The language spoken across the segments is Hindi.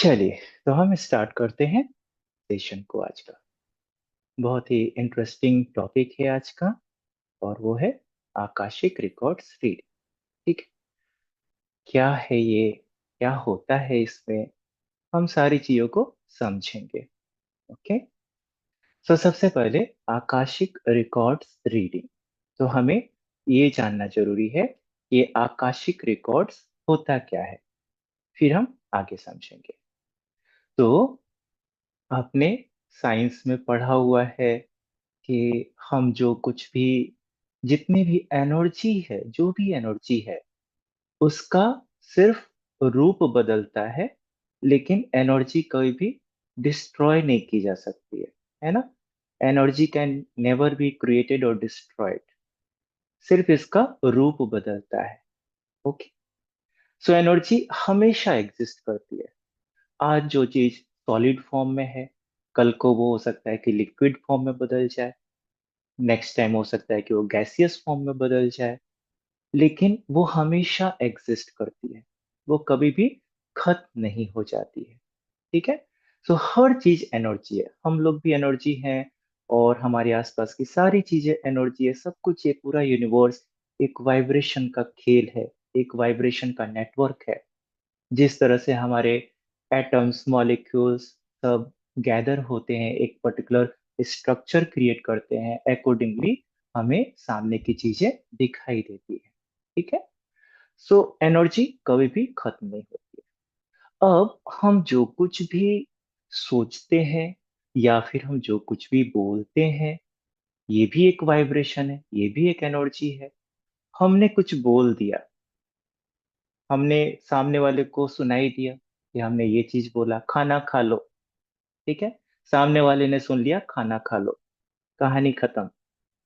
चलिए, तो हम स्टार्ट करते हैं सेशन को आज का। बहुत ही इंटरेस्टिंग टॉपिक है आज का, और वो है आकाशिक रिकॉर्ड्स रीड। ठीक है। क्या है ये, क्या होता है इसमें, हम सारी चीजों को समझेंगे। ओके। तो सबसे पहले आकाशिक रिकॉर्ड्स रीडिंग। तो हमें ये जानना जरूरी है ये आकाशिक रिकॉर्ड्स होता क्या है, फिर हम आगे समझेंगे। तो आपने साइंस में पढ़ा हुआ है कि हम जो कुछ भी, जितनी भी एनर्जी है, जो भी एनर्जी है, उसका सिर्फ रूप बदलता है, लेकिन एनर्जी कभी भी डिस्ट्रॉय नहीं की जा सकती है ना। Energy can never be created और डिस्ट्रॉयड, सिर्फ इसका रूप बदलता है। ओके। सो एनर्जी हमेशा एग्जिस्ट करती है। आज जो चीज सॉलिड फॉर्म में है, कल को वो हो सकता है कि लिक्विड फॉर्म में बदल जाए, नेक्स्ट टाइम हो सकता है कि वो गैसियस फॉर्म में बदल जाए, लेकिन वो हमेशा एग्जिस्ट करती है। वो कभी भी खत्म नहीं हो जाती है। ठीक है। सो हर चीज एनर्जी है, हम लोग भी एनर्जी हैं, और हमारे आसपास की सारी चीजें एनर्जी है। सब कुछ, ये पूरा यूनिवर्स एक वाइब्रेशन का खेल है, एक वाइब्रेशन का नेटवर्क है। जिस तरह से हमारे एटम्स, मॉलिक्यूल्स सब गैदर होते हैं, एक पर्टिकुलर स्ट्रक्चर क्रिएट करते हैं, अकॉर्डिंगली हमें सामने की चीजें दिखाई देती है। ठीक है। सो एनर्जी कभी भी खत्म नहीं होती है। अब हम जो कुछ भी सोचते हैं, या फिर हम जो कुछ भी बोलते हैं, ये भी एक वाइब्रेशन है, ये भी एक एनर्जी है। हमने कुछ बोल दिया, हमने सामने वाले को सुनाई दिया कि हमने ये चीज बोला, खाना खा लो। ठीक है। सामने वाले ने सुन लिया, खाना खा लो, कहानी खत्म।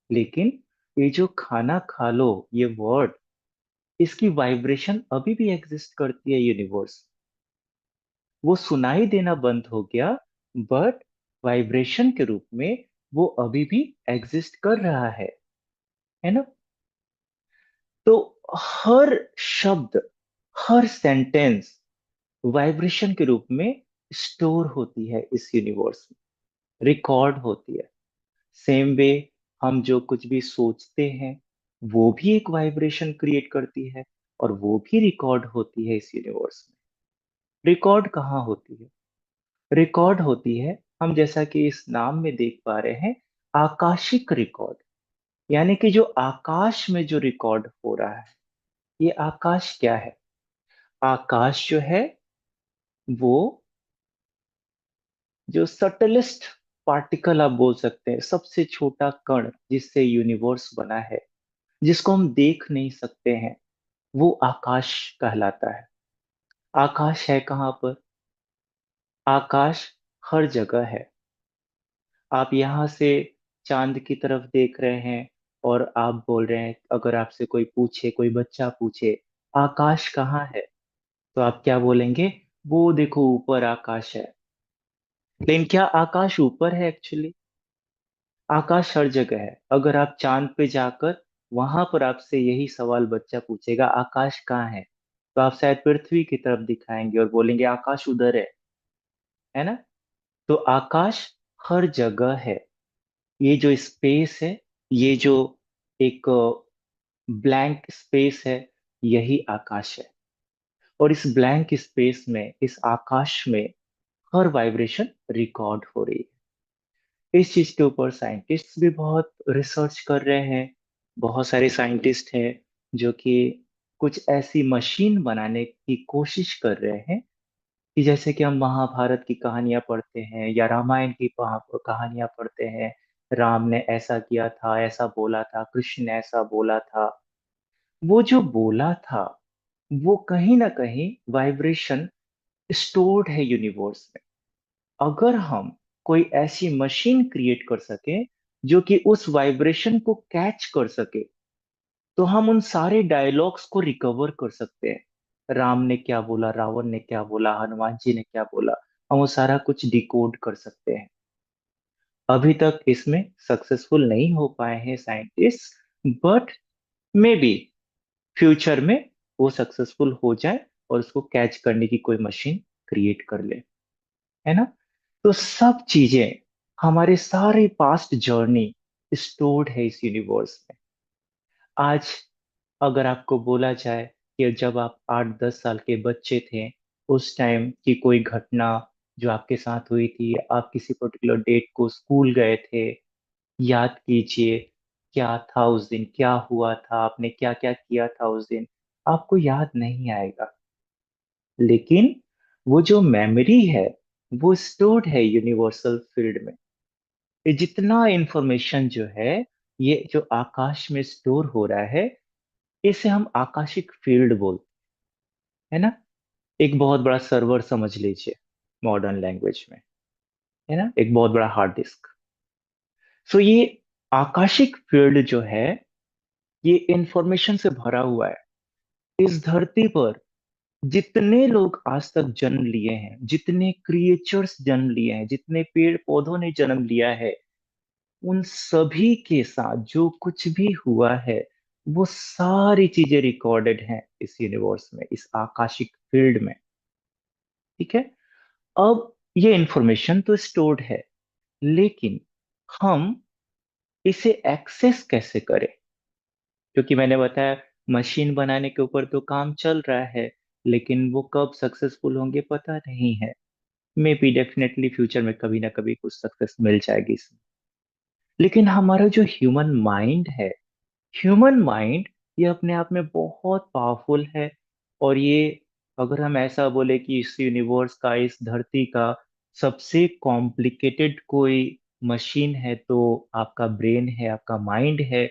लेकिन ये जो खाना खा लो, ये वर्ड, इसकी वाइब्रेशन अभी भी एग्जिस्ट करती है यूनिवर्स। वो सुनाई देना बंद हो गया, बट वाइब्रेशन के रूप में वो अभी भी एग्जिस्ट कर रहा है ना। तो हर शब्द, हर सेंटेंस वाइब्रेशन के रूप में स्टोर होती है इस यूनिवर्स में, रिकॉर्ड होती है। सेम वे, हम जो कुछ भी सोचते हैं, वो भी एक वाइब्रेशन क्रिएट करती है, और वो भी रिकॉर्ड होती है इस यूनिवर्स में। रिकॉर्ड कहाँ होती है? रिकॉर्ड होती है, हम जैसा कि इस नाम में देख पा रहे हैं, आकाशिक रिकॉर्ड। यानी कि जो आकाश में जो रिकॉर्ड हो रहा है, ये आकाश क्या है? आकाश जो है, वो जो सटलेस्ट पार्टिकल आप बोल सकते हैं, सबसे छोटा कण जिससे यूनिवर्स बना है, जिसको हम देख नहीं सकते हैं, वो आकाश कहलाता है। आकाश है कहाँ पर? आकाश हर जगह है। आप यहाँ से चांद की तरफ देख रहे हैं, और आप बोल रहे हैं, अगर आपसे कोई पूछे, कोई बच्चा पूछे आकाश कहाँ है, तो आप क्या बोलेंगे? वो देखो ऊपर आकाश है। लेकिन क्या आकाश ऊपर है एक्चुअली? आकाश हर जगह है। अगर आप चांद पे जाकर वहां पर आपसे यही सवाल बच्चा पूछेगा, आकाश कहाँ है, तो आप शायद पृथ्वी की तरफ दिखाएंगे और बोलेंगे आकाश उधर है ना। तो आकाश हर जगह है। ये जो स्पेस है, ये जो एक ब्लैंक स्पेस है, यही आकाश है। और इस ब्लैंक स्पेस में, इस आकाश में हर वाइब्रेशन रिकॉर्ड हो रही है। इस चीज के ऊपर साइंटिस्ट भी बहुत रिसर्च कर रहे हैं। बहुत सारे साइंटिस्ट हैं जो कि कुछ ऐसी मशीन बनाने की कोशिश कर रहे हैं कि जैसे कि हम महाभारत की कहानियां पढ़ते हैं, या रामायण की कहानियां पढ़ते हैं, राम ने ऐसा किया था, ऐसा बोला था, कृष्ण ने ऐसा बोला था। वो जो बोला था, वो कहीं ना कहीं वाइब्रेशन स्टोर्ड है यूनिवर्स में। अगर हम कोई ऐसी मशीन क्रिएट कर सके जो कि उस वाइब्रेशन को कैच कर सके, तो हम उन सारे डायलॉग्स को रिकवर कर सकते हैं। राम ने क्या बोला, रावण ने क्या बोला, हनुमान जी ने क्या बोला, हम वो सारा कुछ डिकोड कर सकते हैं। अभी तक इसमें सक्सेसफुल नहीं हो पाए हैं scientist, but may be future में वो सक्सेसफुल हो जाए और उसको कैच करने की कोई मशीन क्रिएट कर ले, है ना। तो सब चीजें, हमारे सारे पास्ट जर्नी स्टोर्ड है इस यूनिवर्स में। आज अगर आपको बोला जाए कि जब आप 8-10 साल के बच्चे थे, उस टाइम की कोई घटना जो आपके साथ हुई थी, आप किसी पर्टिकुलर डेट को स्कूल गए थे, याद कीजिए क्या था उस दिन, क्या हुआ था, आपने क्या क्या किया था उस दिन, आपको याद नहीं आएगा। लेकिन वो जो मेमोरी है, वो स्टोर्ड है यूनिवर्सल फील्ड में। ये जितना इंफॉर्मेशन जो है, ये जो आकाश में स्टोर हो रहा है, इसे हम आकाशिक फील्ड बोलते हैं ना। एक बहुत बड़ा सर्वर समझ लीजिए मॉडर्न लैंग्वेज में, है ना, एक बहुत बड़ा हार्ड डिस्क। सो ये आकाशिक फील्ड जो है, ये इंफॉर्मेशन से भरा हुआ है। इस धरती पर जितने लोग आज तक जन्म लिए हैं, जितने क्रिएचर्स जन्म लिए हैं, जितने पेड़ पौधों ने जन्म लिया है, उन सभी के साथ जो कुछ भी हुआ है, वो सारी चीजें रिकॉर्डेड हैं इस यूनिवर्स में, इस आकाशिक फील्ड में। ठीक है। अब ये इंफॉर्मेशन तो स्टोर्ड है, लेकिन हम इसे एक्सेस कैसे करें? क्योंकि मैंने बताया, मशीन बनाने के ऊपर तो काम चल रहा है, लेकिन वो कब सक्सेसफुल होंगे पता नहीं है। मे बी डेफिनेटली फ्यूचर में कभी ना कभी कुछ सक्सेस मिल जाएगी इसमें। लेकिन हमारा जो ह्यूमन माइंड है, ह्यूमन माइंड, ये अपने आप में बहुत पावरफुल है। और ये, अगर हम ऐसा बोले कि इस यूनिवर्स का, इस धरती का सबसे कॉम्प्लिकेटेड कोई मशीन है, तो आपका ब्रेन है, आपका माइंड है,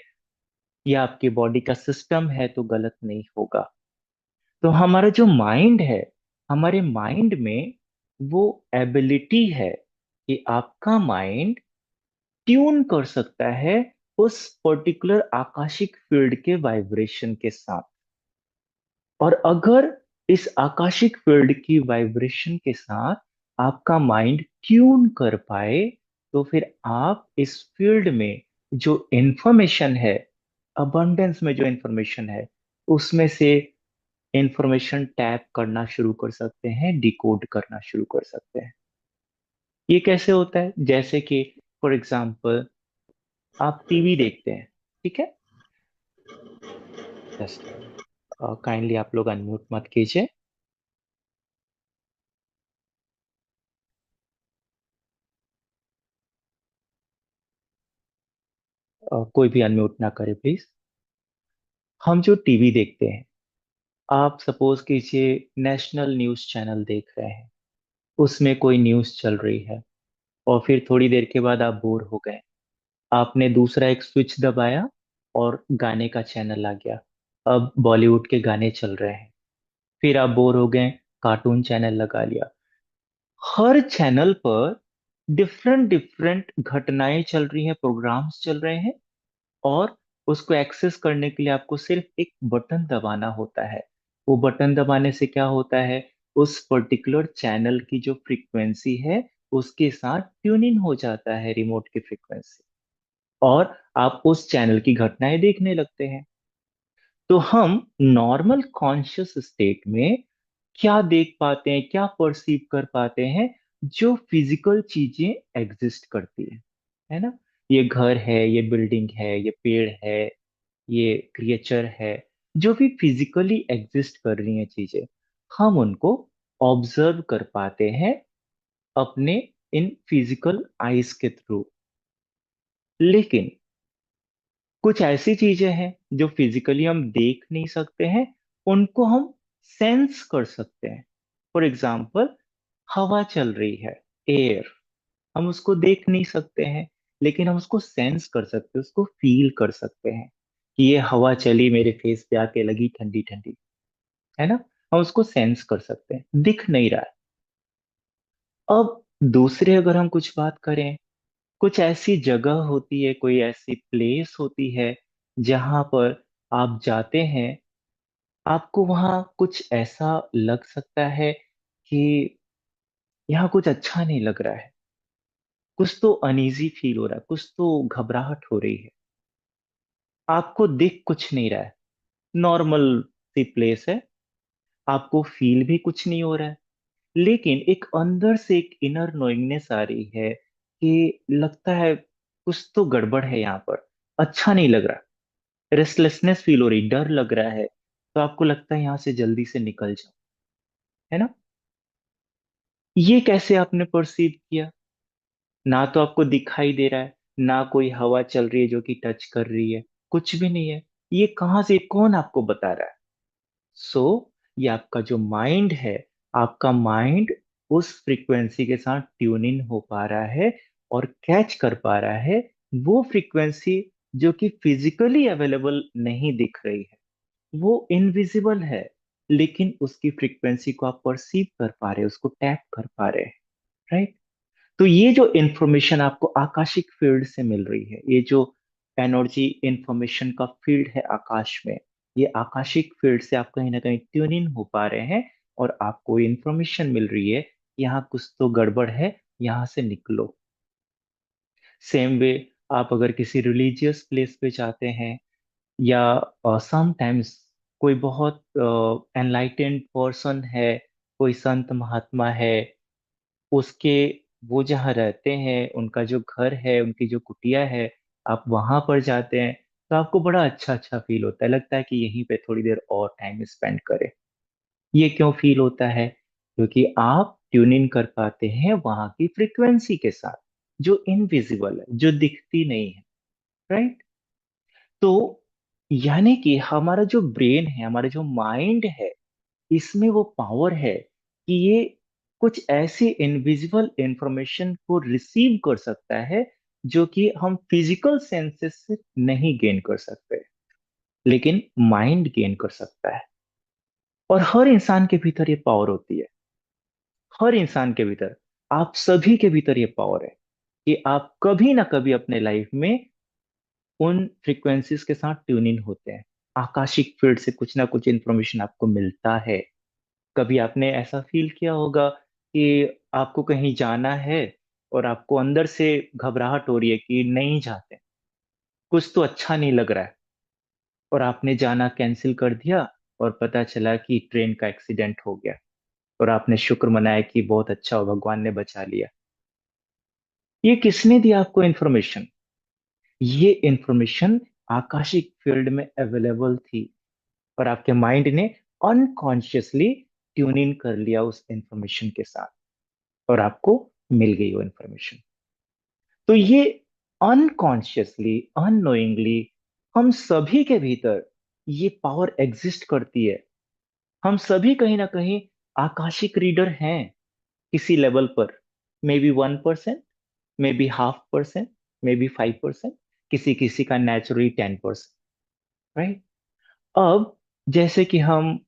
या आपकी बॉडी का सिस्टम है, तो गलत नहीं होगा। तो हमारा जो माइंड है, हमारे माइंड में वो एबिलिटी है कि आपका माइंड ट्यून कर सकता है उस पर्टिकुलर आकाशिक फील्ड के वाइब्रेशन के साथ। और अगर इस आकाशिक फील्ड की वाइब्रेशन के साथ आपका माइंड ट्यून कर पाए, तो फिर आप इस फील्ड में जो इंफॉर्मेशन है, अबंडेंस में जो इंफॉर्मेशन है, उसमें से इंफॉर्मेशन टैप करना शुरू कर सकते हैं, डिकोड करना शुरू कर सकते हैं। ये कैसे होता है? जैसे कि फॉर एग्जाम्पल, आप टीवी देखते हैं, ठीक है। जस्ट काइंडली आप लोग अनम्यूट मत कीजिए। कोई भी अनम्यूट ना करे प्लीज। हम जो टीवी देखते हैं, आप सपोज कीजिए नेशनल न्यूज चैनल देख रहे हैं, उसमें कोई न्यूज चल रही है, और फिर थोड़ी देर के बाद आप बोर हो गए, आपने दूसरा एक स्विच दबाया और गाने का चैनल आ गया। अब बॉलीवुड के गाने चल रहे हैं। फिर आप बोर हो गए, कार्टून चैनल लगा लिया। हर चैनल पर डिफरेंट डिफरेंट घटनाएं चल रही हैं, प्रोग्राम्स चल रहे हैं। और उसको एक्सेस करने के लिए आपको सिर्फ एक बटन दबाना होता है। वो बटन दबाने से क्या होता है, उस पर्टिकुलर चैनल की जो फ्रीक्वेंसी है, उसके साथ ट्यून इन हो जाता है रिमोट की फ्रीक्वेंसी, और आप उस चैनल की घटनाएं देखने लगते हैं। तो हम नॉर्मल कॉन्शियस स्टेट में क्या देख पाते हैं, क्या परसीव कर पाते हैं? जो फिजिकल चीजें एग्जिस्ट करती है ना। ये घर है, ये बिल्डिंग है, ये पेड़ है, ये क्रिएचर है, जो भी फिजिकली एग्जिस्ट कर रही हैं चीजें, हम उनको ऑब्जर्व कर पाते हैं अपने इन फिजिकल आईज के थ्रू। लेकिन कुछ ऐसी चीजें हैं जो फिजिकली हम देख नहीं सकते हैं, उनको हम सेंस कर सकते हैं। फॉर एग्जाम्पल, हवा चल रही है, एयर, हम उसको देख नहीं सकते हैं, लेकिन हम उसको सेंस कर सकते हैं, उसको फील कर सकते हैं कि ये हवा चली मेरे फेस पे आके लगी ठंडी ठंडी, है ना। हम उसको सेंस कर सकते हैं, दिख नहीं रहा है। अब दूसरे अगर हम कुछ बात करें, कुछ ऐसी जगह होती है, कोई ऐसी प्लेस होती है जहां पर आप जाते हैं, आपको वहां कुछ ऐसा लग सकता है कि यहाँ कुछ अच्छा नहीं लग रहा है, कुछ तो अनईजी फील हो रहा है, कुछ तो घबराहट हो रही है। आपको दिख कुछ नहीं रहा है, नॉर्मल सी प्लेस है, आपको फील भी कुछ नहीं हो रहा है, लेकिन एक अंदर से एक इनर नोइंगनेस आ रही है कि लगता है कुछ तो गड़बड़ है यहाँ पर, अच्छा नहीं लग रहा, रेस्टलेसनेस फील हो रही, डर लग रहा है, तो आपको लगता है यहाँ से जल्दी से निकल जाओ, है ना? ये कैसे आपने परसीव किया? ना तो आपको दिखाई दे रहा है, ना कोई हवा चल रही है जो कि टच कर रही है, कुछ भी नहीं है। ये कहाँ से, कौन आपको बता रहा है? सो ये आपका जो माइंड है, आपका माइंड उस फ्रीक्वेंसी के साथ ट्यून इन हो पा रहा है और कैच कर पा रहा है वो फ्रीक्वेंसी जो कि फिजिकली अवेलेबल नहीं दिख रही है, वो इनविजिबल है, लेकिन उसकी फ्रीक्वेंसी को आप परसीव कर पा रहे हैं, उसको टैप कर पा रहे हैं, राइट? तो ये जो इंफॉर्मेशन आपको आकाशिक फील्ड से मिल रही है, ये जो एनर्जी इंफॉर्मेशन का फील्ड है आकाश में, ये आकाशिक फील्ड से आप कहीं ना कहीं ट्यून इन हो पा रहे हैं और आपको इंफॉर्मेशन मिल रही है, यहाँ कुछ तो गड़बड़ है, यहाँ से निकलो। सेम वे, आप अगर किसी रिलीजियस प्लेस पे जाते हैं या समटाइम्स कोई बहुत एनलाइटेंड पर्सन है, कोई संत महात्मा है, उसके, वो जहाँ रहते हैं, उनका जो घर है, उनकी जो कुटिया है, आप वहां पर जाते हैं, तो आपको बड़ा अच्छा अच्छा फील होता है, लगता है कि यहीं पे थोड़ी देर और टाइम स्पेंड करें। ये क्यों फील होता है? क्योंकि आप ट्यून इन कर पाते हैं वहां की फ्रीक्वेंसी के साथ, जो इनविजिबल है, जो दिखती नहीं है, राइट? तो यानी कि हमारा जो ब्रेन है, हमारा जो माइंड है, इसमें वो पावर है कि ये कुछ ऐसी इनविजिबल इंफॉर्मेशन को रिसीव कर सकता है जो कि हम फिजिकल सेंसेस से नहीं गेन कर सकते, लेकिन माइंड गेन कर सकता है। और हर इंसान के भीतर ये पावर होती है, हर इंसान के भीतर, आप सभी के भीतर ये पावर है कि आप कभी ना कभी अपने लाइफ में उन फ्रीक्वेंसीज के साथ ट्यून इन होते हैं, आकाशिक फील्ड से कुछ ना कुछ इंफॉर्मेशन आपको मिलता है। कभी आपने ऐसा फील किया होगा कि आपको कहीं जाना है और आपको अंदर से घबराहट हो रही है कि नहीं जाते, कुछ तो अच्छा नहीं लग रहा है, और आपने जाना कैंसिल कर दिया और पता चला कि ट्रेन का एक्सीडेंट हो गया, और आपने शुक्र मनाया कि बहुत अच्छा हो, भगवान ने बचा लिया। ये किसने दिया आपको इन्फॉर्मेशन? ये इन्फॉर्मेशन आकाशिक फील्ड में अवेलेबल थी और आपके माइंड ने अनकॉन्शियसली ट्यून इन कर लिया उस इंफॉर्मेशन के साथ, और आपको मिल गई वो इंफॉर्मेशन। तो ये अनकॉन्शियसली, अननोइंगली हम सभी के भीतर ये पावर एग्जिस्ट करती है। हम सभी कहीं ना कहीं आकाशिक रीडर हैं, किसी लेवल पर। May be 1%, may be 0.5%, may be 5%, किसी किसी का नेचुरली 10%, राइट? अब जैसे कि हम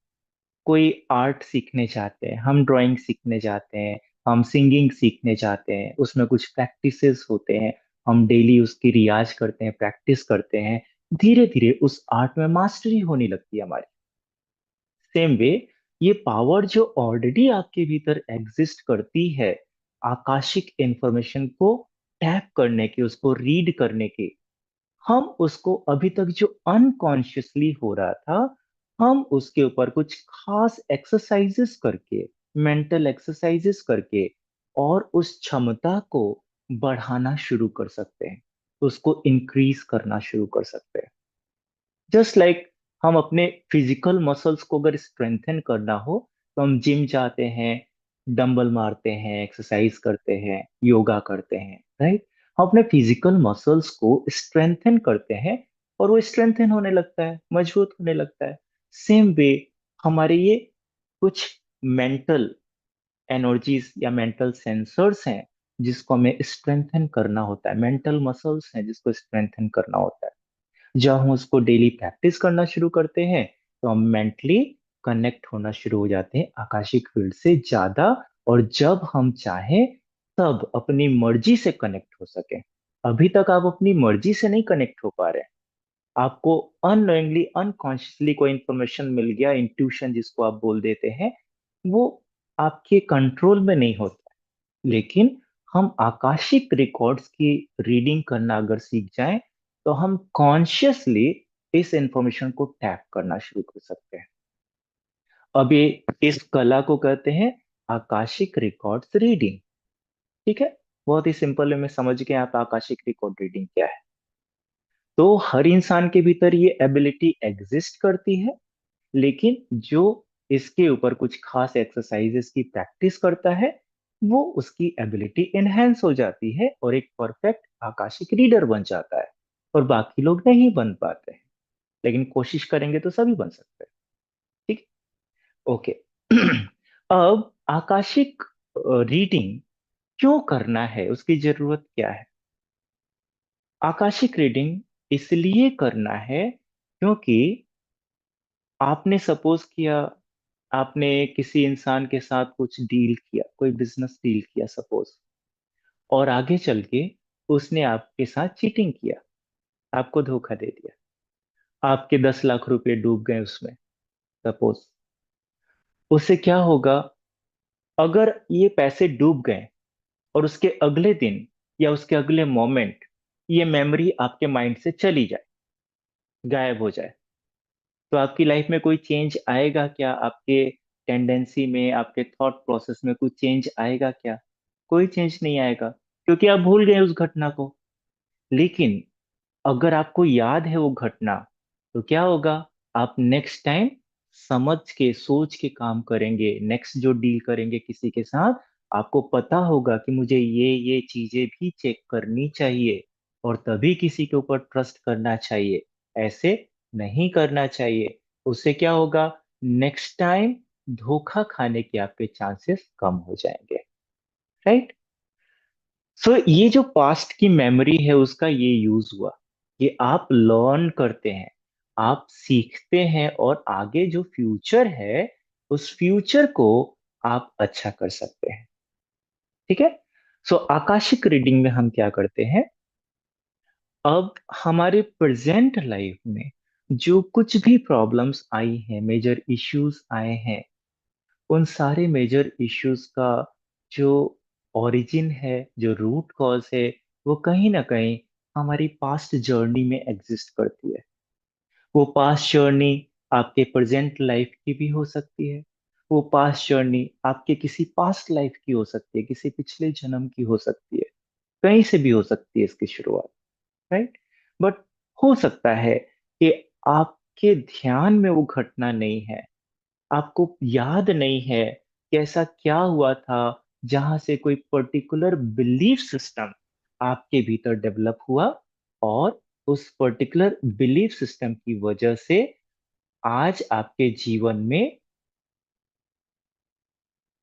कोई आर्ट सीखने चाहते हैं, हम ड्राइंग सीखने जाते हैं, हम सिंगिंग सीखने जाते हैं, उसमें कुछ प्रैक्टिसेस होते हैं, हम डेली उसकी रियाज करते हैं, प्रैक्टिस करते हैं, धीरे धीरे उस आर्ट में मास्टरी होने लगती है हमारी। सेम वे, ये पावर जो ऑलरेडी आपके भीतर एग्जिस्ट करती है, आकाशिक इंफॉर्मेशन को टैप करने की, उसको रीड करने की, हम उसको अभी तक जो अनकॉन्शियसली हो रहा था, हम उसके ऊपर कुछ खास एक्सरसाइजेस करके, मेंटल एक्सरसाइजेस करके, और उस क्षमता को बढ़ाना शुरू कर सकते हैं, उसको इंक्रीज करना शुरू कर सकते हैं। जस्ट लाइक हम अपने फिजिकल मसल्स को अगर स्ट्रेंथन करना हो, तो हम जिम जाते हैं, डंबल मारते हैं, एक्सरसाइज करते हैं, योगा करते हैं, राइट? हम अपने फिजिकल मसल्स को स्ट्रेंथन करते हैं और वो स्ट्रेंथन होने लगता है, मजबूत होने लगता है। सेम वे, हमारे ये कुछ मेंटल एनर्जीज या मेंटल सेंसर्स हैं जिसको हमें स्ट्रेंथन करना होता है, मेंटल मसल्स हैं जिसको स्ट्रेंथन करना होता है। जब हम उसको डेली प्रैक्टिस करना शुरू करते हैं, तो हम मेंटली कनेक्ट होना शुरू हो जाते हैं आकाशिक फील्ड से ज्यादा, और जब हम चाहें तब अपनी मर्जी से कनेक्ट हो सके। अभी तक आप अपनी मर्जी से नहीं कनेक्ट हो पा रहे हैं, आपको अननोइंगली, अनकॉन्शियसली कोई इंफॉर्मेशन मिल गया, इंट्यूशन जिसको आप बोल देते हैं, वो आपके कंट्रोल में नहीं होता। लेकिन हम आकाशिक रिकॉर्ड्स की रीडिंग करना अगर सीख जाएं, तो हम कॉन्शियसली इस इंफॉर्मेशन को टैप करना शुरू कर सकते हैं। अब ये, इस कला को कहते हैं आकाशिक रिकॉर्ड्स रीडिंग। ठीक है, बहुत ही सिंपल वे में समझ गए आप आकाशिक रिकॉर्ड रीडिंग क्या है। तो हर इंसान के भीतर ये एबिलिटी एग्जिस्ट करती है, लेकिन जो इसके ऊपर कुछ खास एक्सरसाइजेस की प्रैक्टिस करता है, वो उसकी एबिलिटी एनहेंस हो जाती है और एक परफेक्ट आकाशिक रीडर बन जाता है। और बाकी लोग नहीं बन पाते हैं, लेकिन कोशिश करेंगे तो सभी बन सकते हैं। ठीक, ओके। अब आकाशिक रीडिंग क्यों करना है, उसकी जरूरत क्या है? आकाशिक रीडिंग इसलिए करना है क्योंकि आपने सपोज किया, आपने किसी इंसान के साथ कुछ डील किया, कोई बिजनेस डील किया सपोज, और आगे चल के उसने आपके साथ चीटिंग किया, आपको धोखा दे दिया, आपके 10 लाख रुपए डूब गए उसमें सपोज। उससे क्या होगा? अगर ये पैसे डूब गए और उसके अगले दिन या उसके अगले मोमेंट ये मेमोरी आपके माइंड से चली जाए, गायब हो जाए, तो आपकी लाइफ में कोई चेंज आएगा क्या? आपके टेंडेंसी में, आपके थॉट प्रोसेस में कुछ चेंज आएगा क्या? कोई चेंज नहीं आएगा, क्योंकि आप भूल गए उस घटना को। लेकिन अगर आपको याद है वो घटना, तो क्या होगा? आप नेक्स्ट टाइम समझ के सोच के काम करेंगे, नेक्स्ट जो डील करेंगे किसी के साथ, आपको पता होगा कि मुझे ये चीजें भी चेक करनी चाहिए और तभी किसी के ऊपर ट्रस्ट करना चाहिए, ऐसे नहीं करना चाहिए। उससे क्या होगा? नेक्स्ट टाइम धोखा खाने के आपके चांसेस कम हो जाएंगे, राइट? सो ये जो पास्ट की मेमोरी है उसका ये यूज हुआ, ये आप लर्न करते हैं, आप सीखते हैं, और आगे जो फ्यूचर है उस फ्यूचर को आप अच्छा कर सकते हैं। ठीक है। सो आकाशिक रीडिंग में हम क्या करते हैं? अब हमारे प्रेजेंट लाइफ में जो कुछ भी प्रॉब्लम्स आई हैं, मेजर इश्यूज आए हैं, उन सारे मेजर इश्यूज का जो ओरिजिन है, जो रूट कॉज है, वो कहीं ना कहीं हमारी पास्ट जर्नी में एग्जिस्ट करती है। वो पास्ट जर्नी आपके प्रेजेंट लाइफ की भी हो सकती है, वो पास्ट जर्नी आपके किसी पास्ट लाइफ की हो सकती है, किसी पिछले जन्म की हो सकती है, कहीं से भी हो सकती है इसकी शुरुआत, राइट? बट हो सकता है कि आपके ध्यान में वो घटना नहीं है, आपको याद नहीं है कि ऐसा क्या हुआ था जहां से कोई पर्टिकुलर बिलीफ सिस्टम आपके भीतर डेवलप हुआ, और उस पर्टिकुलर बिलीफ सिस्टम की वजह से आज आपके जीवन में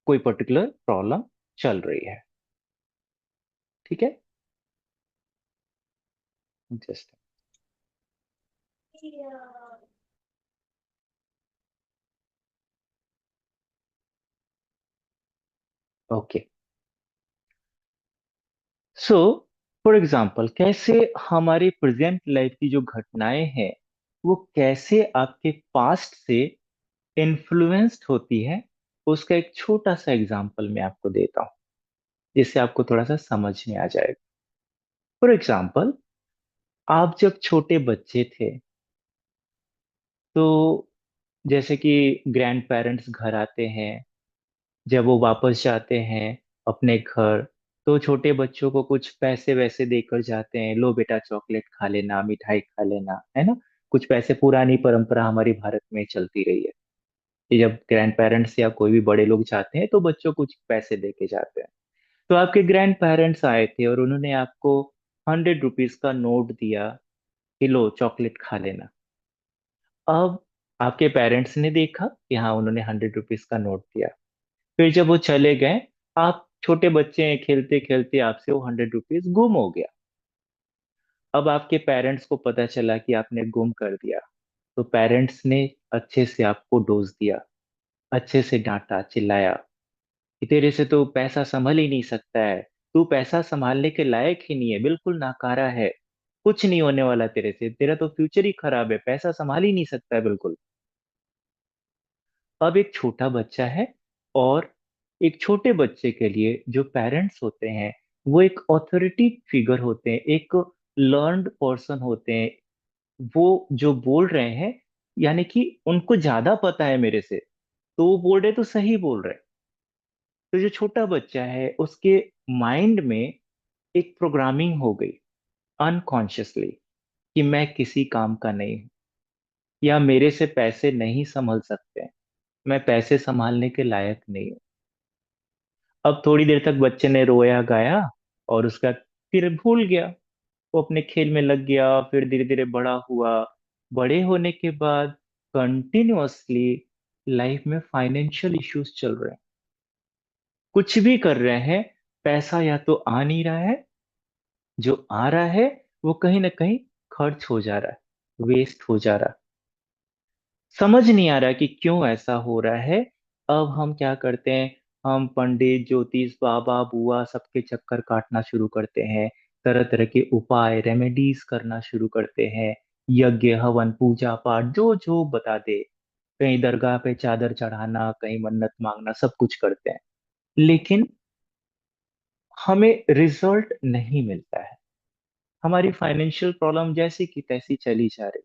कोई पर्टिकुलर प्रॉब्लम चल रही है। ठीक है, just okay. So for example, कैसे हमारे प्रेजेंट लाइफ की जो घटनाएं हैं वो कैसे आपके पास्ट से इन्फ्लुएंस्ड होती है, उसका एक छोटा सा एग्जांपल मैं आपको देता हूँ, जिससे आपको थोड़ा सा समझ में आ जाएगा। फॉर एग्जांपल, आप जब छोटे बच्चे थे, तो जैसे कि ग्रैंड पेरेंट्स घर आते हैं, जब वो वापस जाते हैं अपने घर, तो छोटे बच्चों को कुछ पैसे वैसे देकर जाते हैं, लो बेटा चॉकलेट खा लेना, मिठाई खा लेना, है ना? कुछ पैसे, पुरानी परंपरा हमारी भारत में चलती रही है कि जब ग्रैंड पेरेंट्स या कोई भी बड़े लोग जाते हैं तो बच्चों को कुछ पैसे दे के जाते हैं। तो आपके ग्रैंड पेरेंट्स आए थे और उन्होंने आपको 100 रुपीज का नोट दिया कि लो चॉकलेट खा लेना। अब आपके पेरेंट्स ने देखा कि हाँ, उन्होंने 100 रुपीज का नोट दिया। फिर जब वो चले गए, आप छोटे बच्चे हैं, खेलते खेलते आपसे वो 100 रुपीज गुम हो गया। अब आपके पेरेंट्स को पता चला कि आपने गुम कर दिया, तो पेरेंट्स ने अच्छे से आपको डोज दिया, अच्छे से डांटा चिल्लाया कि तेरे से तो पैसा संभल ही नहीं सकता है, तू पैसा संभालने के लायक ही नहीं है, बिल्कुल नाकारा है, कुछ नहीं होने वाला तेरे से, तेरा तो फ्यूचर ही खराब है, पैसा संभाल ही नहीं सकता है बिल्कुल। अब एक छोटा बच्चा है, और एक छोटे बच्चे के लिए जो पेरेंट्स होते हैं वो एक ऑथोरिटी फिगर होते हैं, एक लर्न्ड पर्सन होते हैं। वो जो बोल रहे हैं, यानी कि उनको ज्यादा पता है मेरे से, तो वो बोल रहे तो सही बोल रहे। तो जो छोटा बच्चा है उसके माइंड में एक प्रोग्रामिंग हो गई अनकॉन्शियसली कि मैं किसी काम का नहीं हूं, या मेरे से पैसे नहीं संभल सकते, मैं पैसे संभालने के लायक नहीं हूं। अब थोड़ी देर तक बच्चे ने रोया गाया और उसका फिर भूल गया, वो अपने खेल में लग गया, फिर धीरे धीरे बड़ा हुआ। बड़े होने के बाद कंटिन्यूअसली लाइफ में फाइनेंशियल इश्यूज चल रहे हैं, कुछ भी कर रहे हैं, पैसा या तो आ नहीं रहा है, जो आ रहा है वो कहीं ना कहीं खर्च हो जा रहा है, वेस्ट हो जा रहा है। समझ नहीं आ रहा कि क्यों ऐसा हो रहा है। अब हम क्या करते हैं, हम पंडित ज्योतिष बाबा बुआ सबके चक्कर काटना शुरू करते हैं, तरह तरह के उपाय रेमेडीज करना शुरू करते हैं, यज्ञ हवन पूजा पाठ जो जो बता दे, कहीं दरगाह पे चादर चढ़ाना, कहीं मन्नत मांगना, सब कुछ करते हैं, लेकिन हमें रिजल्ट नहीं मिलता है। हमारी फाइनेंशियल प्रॉब्लम जैसी की तैसी चली जा रही।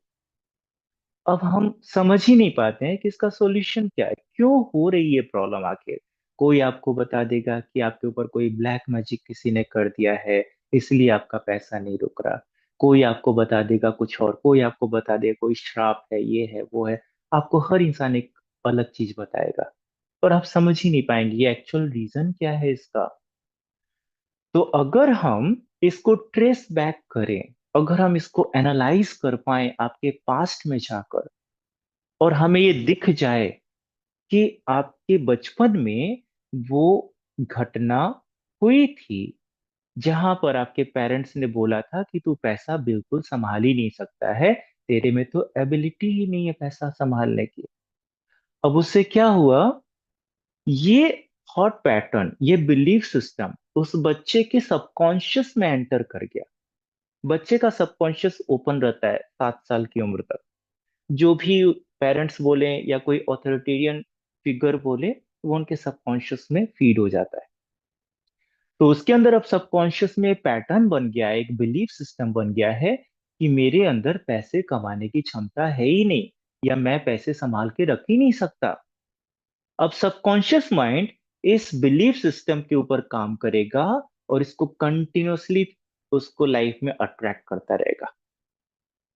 अब हम समझ ही नहीं पाते हैं कि इसका सॉल्यूशन क्या है, क्यों हो रही है प्रॉब्लम आखिर। कोई आपको बता देगा कि आपके ऊपर कोई ब्लैक मैजिक किसी ने कर दिया है, इसलिए आपका पैसा नहीं रुक रहा। कोई आपको बता देगा कुछ और, कोई आपको बता देगा कोई श्राप है, ये है वो है। आपको हर इंसान एक अलग चीज बताएगा, और आप समझ ही नहीं पाएंगे ये एक्चुअल रीजन क्या है इसका। तो अगर हम इसको ट्रेस बैक करें, अगर हम इसको एनालाइज कर पाए आपके पास्ट में जाकर, और हमें ये दिख जाए कि आपके बचपन में वो घटना हुई थी जहां पर आपके पेरेंट्स ने बोला था कि तू पैसा बिल्कुल संभाल ही नहीं सकता है, तेरे में तो एबिलिटी ही नहीं है पैसा संभालने की। अब उससे क्या हुआ, ये थॉट पैटर्न, ये बिलीफ सिस्टम उस बच्चे के सबकॉन्शियस में एंटर कर गया। बच्चे का सबकॉन्शियस ओपन रहता है 7 साल की उम्र तक। जो भी पेरेंट्स बोले या कोई ऑथोरिटेरियन फिगर बोले, वो उनके सबकॉन्शियस में फीड हो जाता है। तो उसके अंदर अब सबकॉन्शियस में पैटर्न बन गया है, एक बिलीफ सिस्टम बन गया है कि मेरे अंदर पैसे कमाने की क्षमता है ही नहीं, या मैं पैसे संभाल के रख ही नहीं सकता। अब सबकॉन्शियस माइंड इस बिलीफ सिस्टम के ऊपर काम करेगा और इसको कंटिन्यूअसली उसको लाइफ में अट्रैक्ट करता रहेगा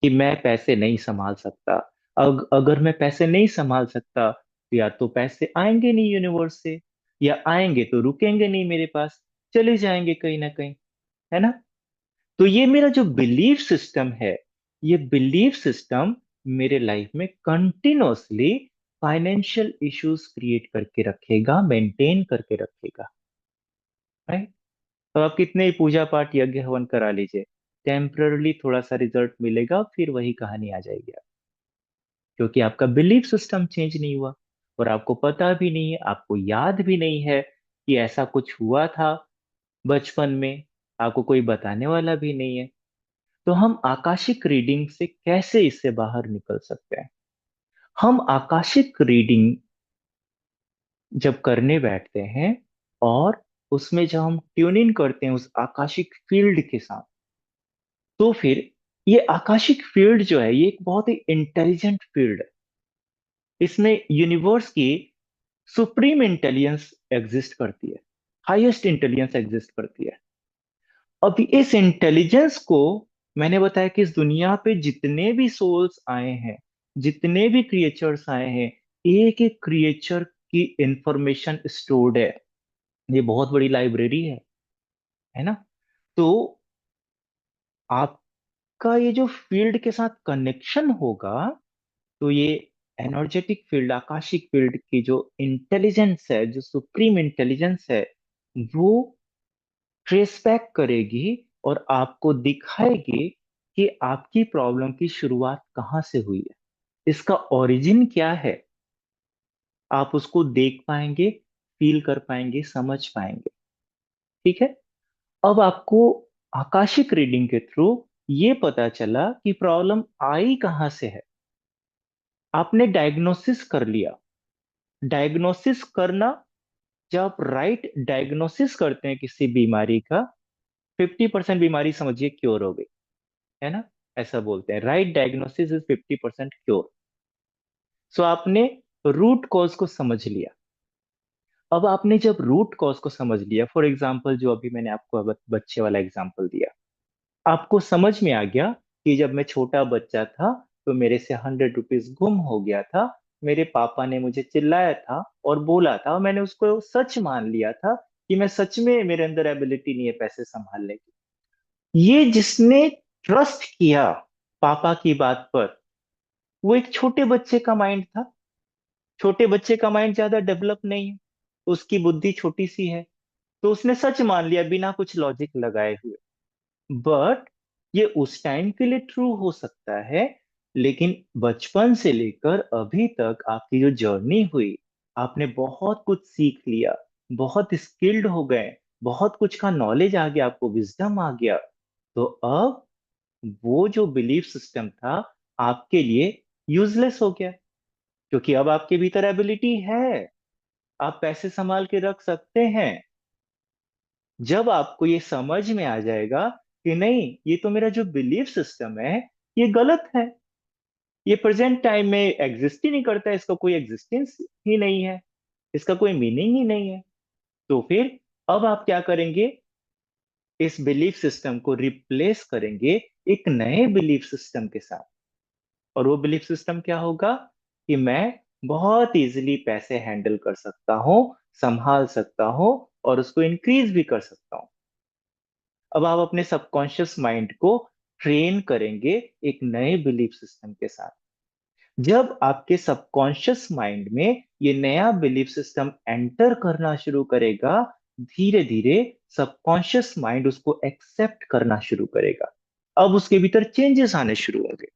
कि मैं पैसे नहीं संभाल सकता। अगर मैं पैसे नहीं संभाल सकता तो या तो पैसे आएंगे नहीं यूनिवर्स से, या आएंगे तो रुकेंगे नहीं मेरे पास, चले जाएंगे कहीं ना कहीं, है ना। तो ये मेरा जो बिलीफ सिस्टम है, ये बिलीफ सिस्टम मेरे लाइफ में कंटिन्यूअसली फाइनेंशियल इश्यूज क्रिएट करके रखेगा, मेंटेन करके रखेगा, राइट। तो आप कितने ही पूजा पाठ यज्ञ हवन करा लीजिए, टेम्पररली थोड़ा सा रिजल्ट मिलेगा, फिर वही कहानी आ जाएगी, क्योंकि आपका बिलीफ सिस्टम चेंज नहीं हुआ। और आपको पता भी नहीं है, आपको याद भी नहीं है कि ऐसा कुछ हुआ था बचपन में, आपको कोई बताने वाला भी नहीं है। तो हम आकाशिक रीडिंग से कैसे इससे बाहर निकल सकते हैं। हम आकाशिक रीडिंग जब करने बैठते हैं, और उसमें जब हम ट्यून इन करते हैं उस आकाशिक फील्ड के साथ, तो फिर ये आकाशिक फील्ड जो है, ये एक बहुत ही इंटेलिजेंट फील्ड है। इसमें यूनिवर्स की सुप्रीम इंटेलिजेंस एग्जिस्ट करती है, हाईएस्ट इंटेलिजेंस एग्जिस्ट करती है। अब इस इंटेलिजेंस को, मैंने बताया कि इस दुनिया पे जितने भी सोल्स आए हैं, जितने भी क्रिएचर्स आए हैं, एक एक क्रिएचर की इंफॉर्मेशन स्टोर्ड है। ये बहुत बड़ी लाइब्रेरी है ना। तो आपका ये जो फील्ड के साथ कनेक्शन होगा, तो ये एनर्जेटिक फील्ड, आकाशिक फील्ड की जो इंटेलिजेंस है, जो सुप्रीम इंटेलिजेंस है, वो ट्रेस बैक करेगी और आपको दिखाएगी कि आपकी प्रॉब्लम की शुरुआत कहाँ से हुई है, इसका ओरिजिन क्या है। आप उसको देख पाएंगे, फील कर पाएंगे, समझ पाएंगे। ठीक है। अब आपको आकाशिक रीडिंग के थ्रू ये पता चला कि प्रॉब्लम आई कहाँ से है। आपने डायग्नोसिस कर लिया। डायग्नोसिस करना, जब आप राइट डायग्नोसिस करते हैं किसी बीमारी का, 50% बीमारी समझिए क्योर हो गई, है ना। ऐसा बोलते हैं, राइट डायग्नोसिस इज 50% क्योर। सो आपने रूट कॉज को समझ लिया। अब आपने जब रूट कॉज को समझ लिया, फॉर एग्जाम्पल जो अभी मैंने आपको बच्चे वाला एग्जाम्पल दिया, आपको समझ में आ गया कि जब मैं छोटा बच्चा था तो मेरे से 100 रुपीज गुम हो गया था। मेरे पापा ने मुझे चिल्लाया था और बोला था, और मैंने उसको सच मान लिया था कि मैं सच में, मेरे अंदर एबिलिटी नहीं है पैसे संभालने की। ये जिसने ट्रस्ट किया पापा की बात पर, वो एक छोटे बच्चे का माइंड था। छोटे बच्चे का माइंड ज्यादा डेवलप नहीं है, उसकी बुद्धि छोटी सी है, तो उसने सच मान लिया बिना कुछ लॉजिक लगाए हुए। बट ये उस टाइम के लिए ट्रू हो सकता है, लेकिन बचपन से लेकर अभी तक आपकी जो जर्नी हुई, आपने बहुत कुछ सीख लिया, बहुत स्किल्ड हो गए, बहुत कुछ का नॉलेज आ गया, आपको विजडम आ गया। तो अब वो जो बिलीफ सिस्टम था आपके लिए यूजलेस हो गया, क्योंकि अब आपके भीतर एबिलिटी है, आप पैसे संभाल के रख सकते हैं। जब आपको ये समझ में आ जाएगा कि नहीं, ये तो मेरा जो बिलीफ सिस्टम है ये गलत है, ये प्रेजेंट टाइम में एग्जिस्ट ही नहीं करता है, इसका कोई एग्जिस्टेंस ही नहीं है, इसका कोई मीनिंग ही नहीं है, तो फिर अब आप क्या करेंगे? इस बिलीफ सिस्टम को रिप्लेस करेंगे एक नए बिलीफ सिस्टम के साथ। और वो बिलीफ सिस्टम क्या होगा? कि मैं बहुत इजीली पैसे हैंडल कर सकता हूँ, संभाल सकता हूँ, और उसको इंक्रीज भी कर सकता हूँ। अब आप अपने सबकॉन्शियस माइंड को ट्रेन करेंगे एक नए बिलीफ सिस्टम के साथ। जब आपके सबकॉन्शियस माइंड में ये नया बिलीफ सिस्टम एंटर करना शुरू करेगा, धीरे धीरे सबकॉन्शियस माइंड उसको एक्सेप्ट करना शुरू करेगा। अब उसके भीतर चेंजेस आने शुरू हो गए।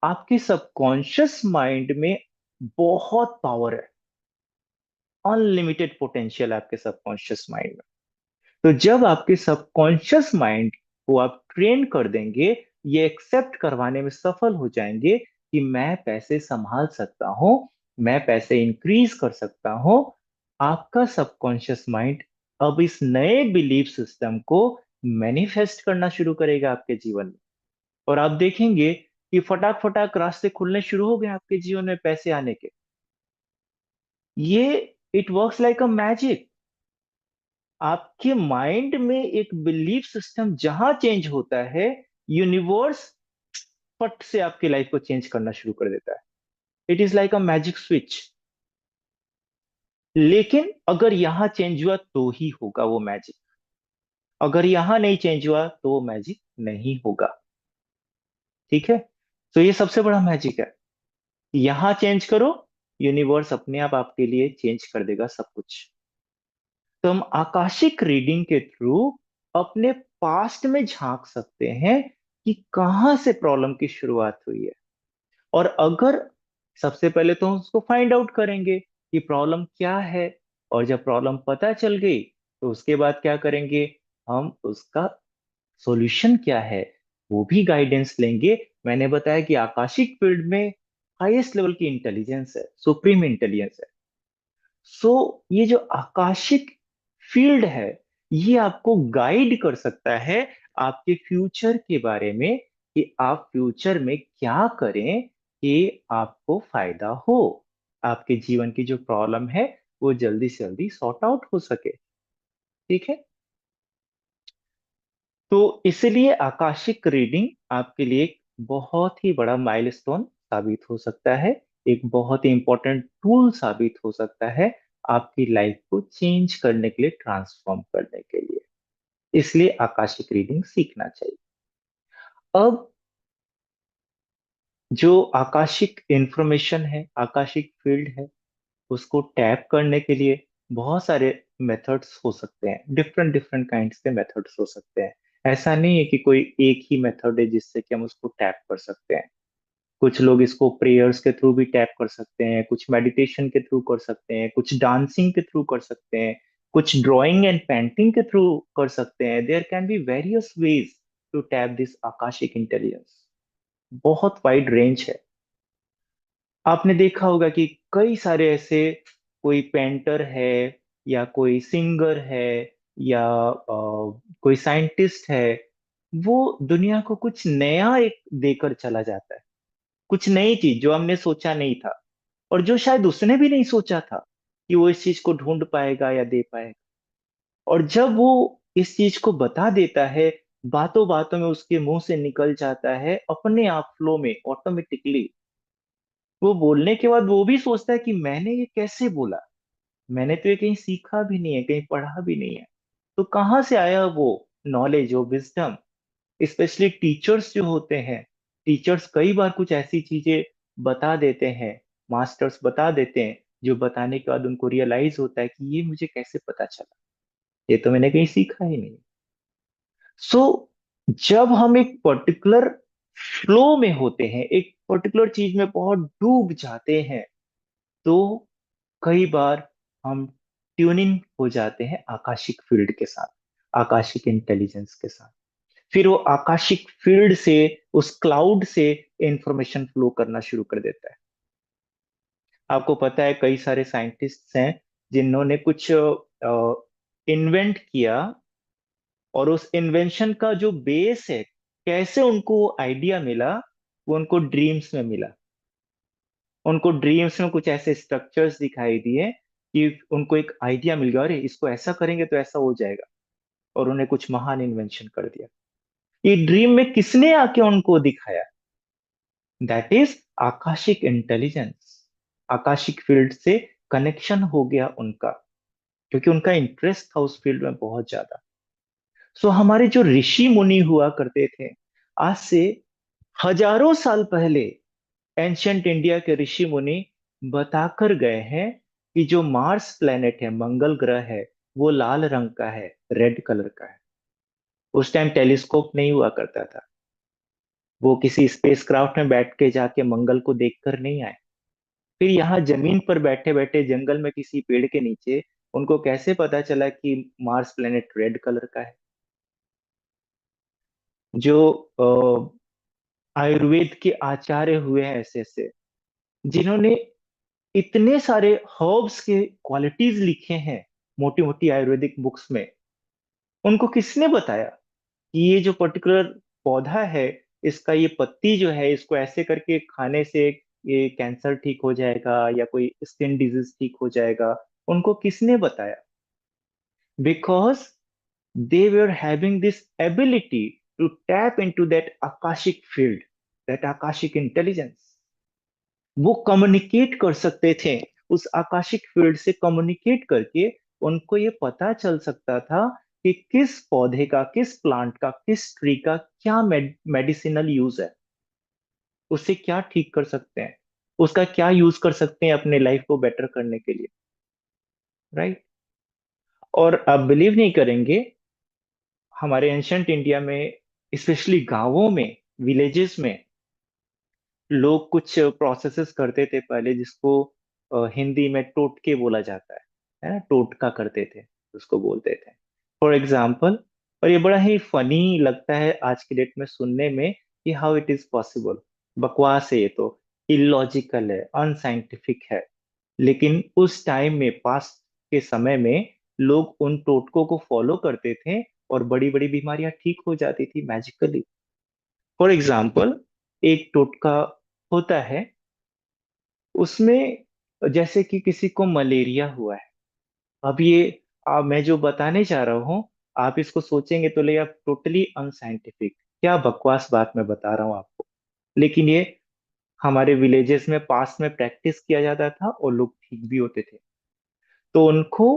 आपके सबकॉन्शियस माइंड में बहुत पावर है, अनलिमिटेड पोटेंशियल है आपके सबकॉन्शियस माइंड में। तो जब आपके सबकॉन्शियस माइंड को आप ट्रेन कर देंगे, ये एक्सेप्ट करवाने में सफल हो जाएंगे कि मैं पैसे संभाल सकता हूं, मैं पैसे इंक्रीज कर सकता हूं, आपका सबकॉन्शियस माइंड अब इस नए बिलीफ सिस्टम को मैनिफेस्ट करना शुरू करेगा आपके जीवन में। और आप देखेंगे कि फटाक फटाक रास्ते खुलने शुरू हो गए आपके जीवन में पैसे आने के। ये it works like a magic. आपके माइंड में एक बिलीफ सिस्टम जहां चेंज होता है, यूनिवर्स फट से आपकी लाइफ को चेंज करना शुरू कर देता है। It is like a magic switch. लेकिन अगर यहां चेंज हुआ तो ही होगा वो मैजिक, अगर यहां नहीं चेंज हुआ तो वो मैजिक नहीं होगा। ठीक है? तो ये सबसे बड़ा मैजिक है। यहां चेंज करो, यूनिवर्स अपने आप आपके लिए चेंज कर देगा सब कुछ। तो हम आकाशिक रीडिंग के थ्रू अपने पास्ट में झांक सकते हैं कि कहां से प्रॉब्लम की शुरुआत हुई है। और अगर, सबसे पहले तो हम उसको फाइंड आउट करेंगे कि प्रॉब्लम क्या है। और जब प्रॉब्लम पता चल गई तो उसके बाद क्या करेंगे? हम उसका सॉल्यूशन क्या है वो भी गाइडेंस लेंगे। मैंने बताया कि आकाशिक फील्ड में हाईएस्ट लेवल की इंटेलिजेंस है, सुप्रीम इंटेलिजेंस है। सो ये जो आकाशिक फील्ड है, ये आपको गाइड कर सकता है आपके फ्यूचर के बारे में, कि आप फ्यूचर में क्या करें कि आपको फायदा हो, आपके जीवन की जो प्रॉब्लम है वो जल्दी से जल्दी सॉर्ट आउट हो सके। ठीक है? तो इसलिए आकाशिक रीडिंग आपके लिए एक बहुत ही बड़ा माइलस्टोन साबित हो सकता है, एक बहुत ही इंपॉर्टेंट टूल साबित हो सकता है आपकी लाइफ को चेंज करने के लिए, ट्रांसफॉर्म करने के लिए। इसलिए आकाशिक रीडिंग सीखना चाहिए। अब जो आकाशिक इंफॉर्मेशन है, आकाशिक फील्ड है, उसको टैप करने के लिए बहुत सारे मेथड्स हो सकते हैं, डिफरेंट डिफरेंट काइंड्स के मेथड्स हो सकते हैं। ऐसा नहीं है कि कोई एक ही मेथड है जिससे कि हम उसको टैप कर सकते हैं। कुछ लोग इसको प्रेयर्स के थ्रू भी टैप कर सकते हैं, कुछ मेडिटेशन के थ्रू कर सकते हैं, कुछ डांसिंग के थ्रू कर सकते हैं, कुछ ड्राइंग एंड पेंटिंग के थ्रू कर सकते हैं। There can be various ways to tap this Akashic intelligence. बहुत वाइड रेंज है। आपने देखा होगा कि कई सारे ऐसे, कोई पेंटर है, या कोई सिंगर है, या कोई साइंटिस्ट है, वो दुनिया को कुछ नया एक देकर चला जाता है, कुछ नई चीज जो हमने सोचा नहीं था, और जो शायद उसने भी नहीं सोचा था। कि वो इस चीज को ढूंढ पाएगा या दे पाएगा। और जब वो इस चीज को बता देता है, बातों बातों में उसके मुंह से निकल जाता है अपने आप फ्लो में ऑटोमेटिकली, वो बोलने के बाद वो भी सोचता है कि मैंने ये कैसे बोला, मैंने तो ये कहीं सीखा भी नहीं है, कहीं पढ़ा भी नहीं है। तो कहाँ से आया वो नॉलेज, वो विजडम? स्पेशली टीचर्स जो होते हैं, टीचर्स कई बार कुछ ऐसी चीजें बता देते हैं, मास्टर्स बता देते हैं, जो बताने के बाद उनको रियलाइज होता है कि ये मुझे कैसे पता चला, ये तो मैंने कहीं सीखा ही नहीं। सो जब हम एक पर्टिकुलर फ्लो में होते हैं, एक पर्टिकुलर चीज में बहुत डूब जाते हैं, तो कई बार हम ट्यूनिंग हो जाते हैं आकाशिक फील्ड के साथ, आकाशिक इंटेलिजेंस के साथ। फिर वो आकाशिक फील्ड से, उस क्लाउड से इंफॉर्मेशन फ्लो करना शुरू कर देता है। आपको पता है कई सारे साइंटिस्ट्स हैं जिन्होंने कुछ इन्वेंट किया, और उस इन्वेंशन का जो बेस है, कैसे उनको आइडिया मिला, वो उनको ड्रीम्स में मिला। उनको ड्रीम्स में कुछ ऐसे स्ट्रक्चर्स दिखाई दिए कि उनको एक आइडिया मिल गया, अरे इसको ऐसा करेंगे तो ऐसा हो जाएगा, और उन्हें कुछ महान इन्वेंशन कर दिया। ये ड्रीम में किसने आके उनको दिखाया? That is Akashic intelligence. Akashic field से कनेक्शन हो गया उनका, क्योंकि उनका इंटरेस्ट था उस फील्ड में बहुत ज्यादा। सो हमारे जो ऋषि मुनि हुआ करते थे, आज से हजारों साल पहले एंशंट इंडिया के ऋषि मुनि बताकर गए हैं कि जो मार्स प्लेनेट है, मंगल ग्रह है, वो लाल रंग का है, रेड कलर का है। उस टाइम टेलीस्कोप नहीं हुआ करता था, वो किसी स्पेसक्राफ्ट में बैठ के जाके मंगल को देखकर नहीं आए। फिर यहाँ जमीन पर बैठे बैठे जंगल में किसी पेड़ के नीचे उनको कैसे पता चला कि मार्स प्लेनेट रेड कलर का है? जो आयुर्वेद के आचार्य हुए हैं ऐसे ऐसे, जिन्होंने इतने सारे हर्ब्स के क्वालिटीज लिखे हैं मोटी मोटी आयुर्वेदिक बुक्स में, उनको किसने बताया कि ये जो पर्टिकुलर पौधा है, इसका ये पत्ती जो है, इसको ऐसे करके खाने से ये कैंसर ठीक हो जाएगा या कोई स्किन डिजीज ठीक हो जाएगा? उनको किसने बताया? Because they were having this ability to tap into that akashic field, that akashic intelligence। वो कम्युनिकेट कर सकते थे, उस आकाशिक फील्ड से कम्युनिकेट करके उनको ये पता चल सकता था कि किस पौधे का, किस प्लांट का, किस ट्री का क्या मेडिसिनल यूज है, उससे क्या ठीक कर सकते हैं, उसका क्या यूज कर सकते हैं अपने लाइफ को बेटर करने के लिए। राइट? और आप बिलीव नहीं करेंगे, हमारे एंशंट इंडिया में, स्पेशली गांवों में, विलेजेस में, लोग कुछ प्रोसेसेस करते थे पहले, जिसको हिंदी में टोटके बोला जाता है ना, टोटका करते थे, उसको बोलते थे। फॉर एग्जाम्पल, और ये बड़ा ही फनी लगता है आज की डेट में सुनने में कि हाउ इट इज पॉसिबल। बकवास है ये तो, इलॉजिकल है, अनसाइंटिफिक है। लेकिन उस टाइम में, पास्ट के समय में, लोग उन टोटकों को फॉलो करते थे और बड़ी बड़ी बीमारियां ठीक हो जाती थी मैजिकली। फॉर एग्जाम्पल, एक टोटका होता है, उसमें जैसे कि किसी को मलेरिया हुआ है। अब ये मैं जो बताने जा रहा हूँ, आप इसको सोचेंगे तो लगेगा टोटली अनसाइंटिफिक, क्या बकवास बात मैं बता रहा हूँ आपको। लेकिन ये हमारे विलेजेस में पास्ट में प्रैक्टिस किया जाता था और लोग ठीक भी होते थे। तो उनको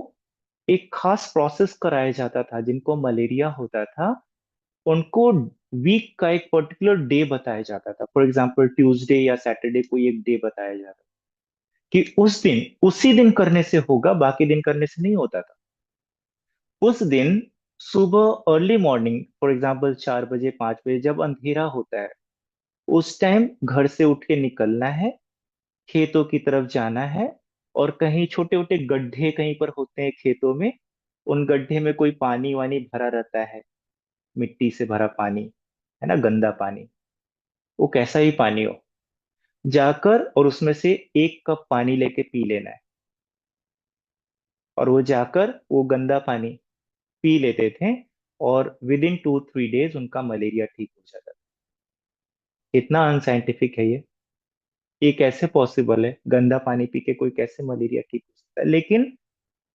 एक खास प्रोसेस कराया जाता था, जिनको मलेरिया होता था उनको वीक का एक पर्टिकुलर डे बताया जाता था। फॉर एग्जाम्पल ट्यूसडे या सैटरडे को एक डे बताया जाता था कि उस दिन, उसी दिन करने से होगा, बाकी दिन करने से नहीं होता था। उस दिन सुबह अर्ली मॉर्निंग, फॉर एग्जाम्पल 4 बजे 5 बजे, जब अंधेरा होता है, उस टाइम घर से उठ के निकलना है, खेतों की तरफ जाना है, और कहीं छोटे छोटे गड्ढे कहीं पर होते हैं खेतों में, उन गड्ढे में कोई पानी वानी भरा रहता है, मिट्टी से भरा पानी, है ना, गंदा पानी, वो कैसा ही पानी हो, जाकर और उसमें से 1 कप पानी लेके पी लेना है। और वो जाकर वो गंदा पानी पी लेते थे, और विद इन 2-3 डेज उनका मलेरिया ठीक हो जाता था। इतना अनसाइंटिफिक है ये कैसे पॉसिबल है? गंदा पानी पी के कोई कैसे मलेरिया ठीक हो सकता है, लेकिन